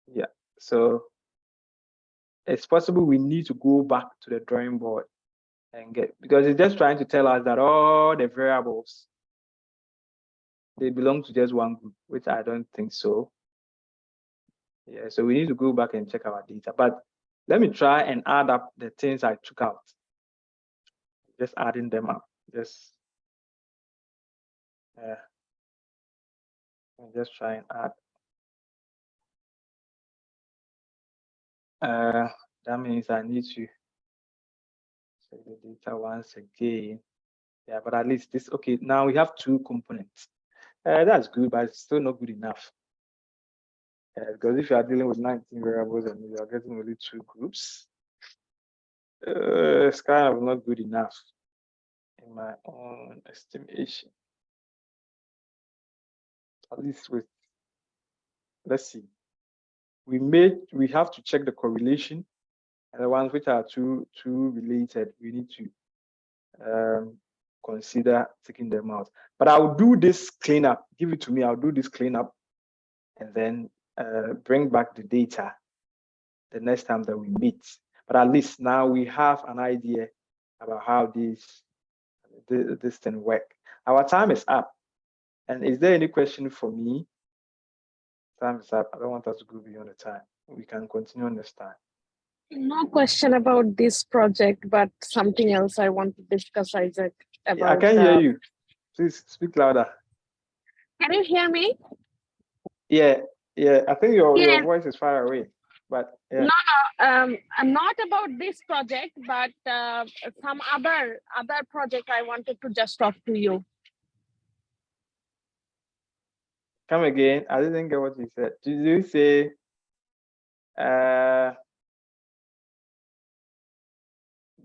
Yeah, so it's possible we need to go back to the drawing board and get, because it's just trying to tell us that all the variables, they belong to just one group, which I don't think so. Yeah, so we need to go back and check our data. But let me try and add up the things I took out. Just adding them up. Just try and add. That means I need to check the data once again. Yeah, but at least this, okay, now we have 2 components. That's good, but it's still not good enough. Because if you are dealing with 19 variables and you are getting only 2 groups, it's kind of not good enough in my own estimation. At least with, let's see, we have to check the correlation, and the ones which are too related, we need to consider taking them out. But I'll do this cleanup. Give it to me. I'll do this cleanup, and then bring back the data the next time that we meet. But at least now we have an idea about how this thing work. Our time is up. And is there any question for me? Time is up. I don't want us to go beyond the time. we can continue on the start. No question about this project, but something else I want to discuss, Isaac. About I can hear you. Please speak louder. Can you hear me? Yeah. I think your voice is far away, but yeah. No, not about this project, but some other project I wanted to just talk to you. Come again. I didn't get what you said. Did you say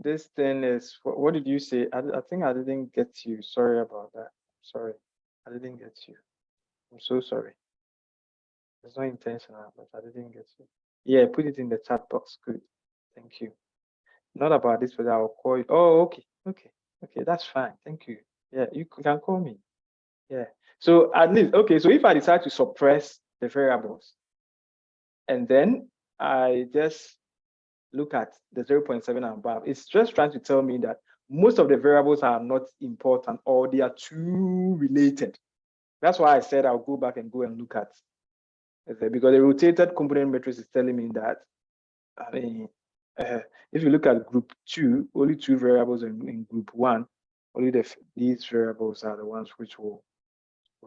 this thing is, what did you say? I think I didn't get you. Sorry about that. Sorry. I didn't get you. I'm so sorry. It's not intentional, but I didn't get you. Yeah, put it in the chat box. Good. Thank you. Not about this, but I'll call you. Oh, okay. That's fine. Thank you. Yeah, you can call me. Yeah. So at least, okay. So if I decide to suppress the variables, and then I just look at the 0.7 and above, it's just trying to tell me that most of the variables are not important or they are too related. That's why I said I'll go back and look at it, because the rotated component matrix is telling me that, I mean, if you look at group 2, only 2 variables in group 1, only these variables are the ones which will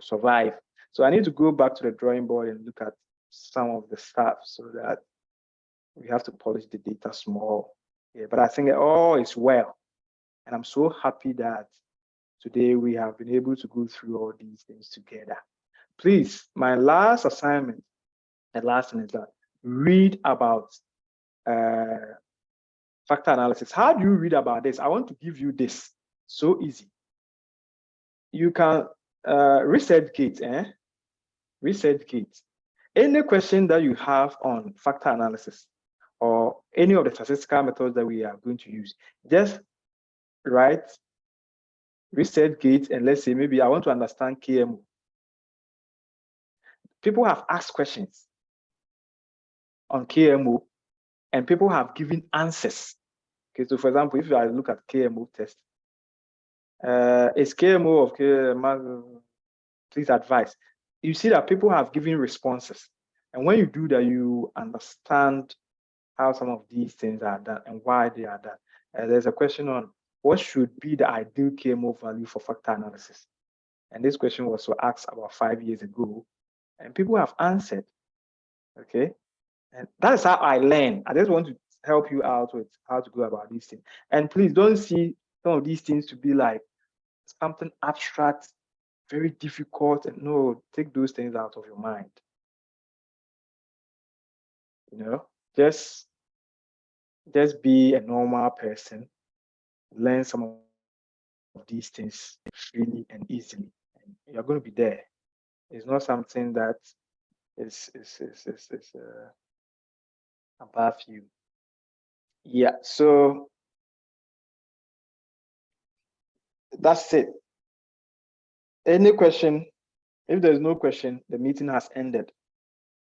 survive. So I need to go back to the drawing board and look at some of the stuff so that we have to polish the data small. Yeah, but I think all is well. And I'm so happy that today we have been able to go through all these things together. Please, my last assignment, the last thing is that read about factor analysis. How do you read about this? I want to give you this. So easy. You can ResearchGate, ResearchGate. Any question that you have on factor analysis or any of the statistical methods that we are going to use, just write ResearchGate and let's say maybe I want to understand KMO. People have asked questions on KMO and people have given answers. Okay, so for example, if I look at KMO test, is KMO of KMO, please advise. You see that people have given responses. And when you do that, you understand how some of these things are done and why they are done. There's a question on what should be the ideal KMO value for factor analysis. And this question was asked about 5 years ago, and people have answered. Okay, and that is how I learn. I just want to help you out with how to go about these things. And please don't see some of these things to be like something abstract, very difficult, and no, take those things out of your mind. You know, just be a normal person, learn some of these things freely and easily, and you're going to be there. It's not something that is above you. Yeah, so that's it. Any question? If there's no question, the meeting has ended.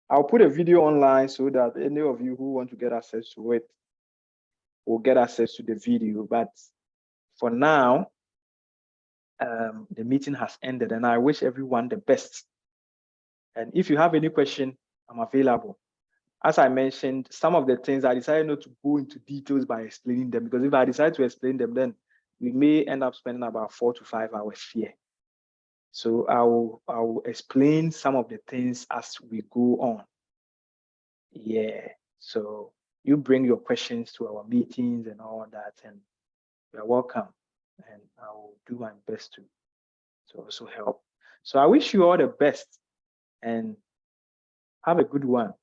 I'll put a video online so that any of you who want to get access to it will get access to the video. But for now, the meeting has ended, and I wish everyone the best. And if you have any question, I'm available. As I mentioned, some of the things I decided not to go into details by explaining them, because if I decide to explain them, then we may end up spending about 4 to 5 hours here. So I will explain some of the things as we go on. Yeah, so you bring your questions to our meetings and all that, and you're welcome. And I will do my best to also help. So I wish you all the best and have a good one.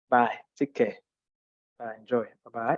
Bye. Take care. Bye. Enjoy. Bye-bye.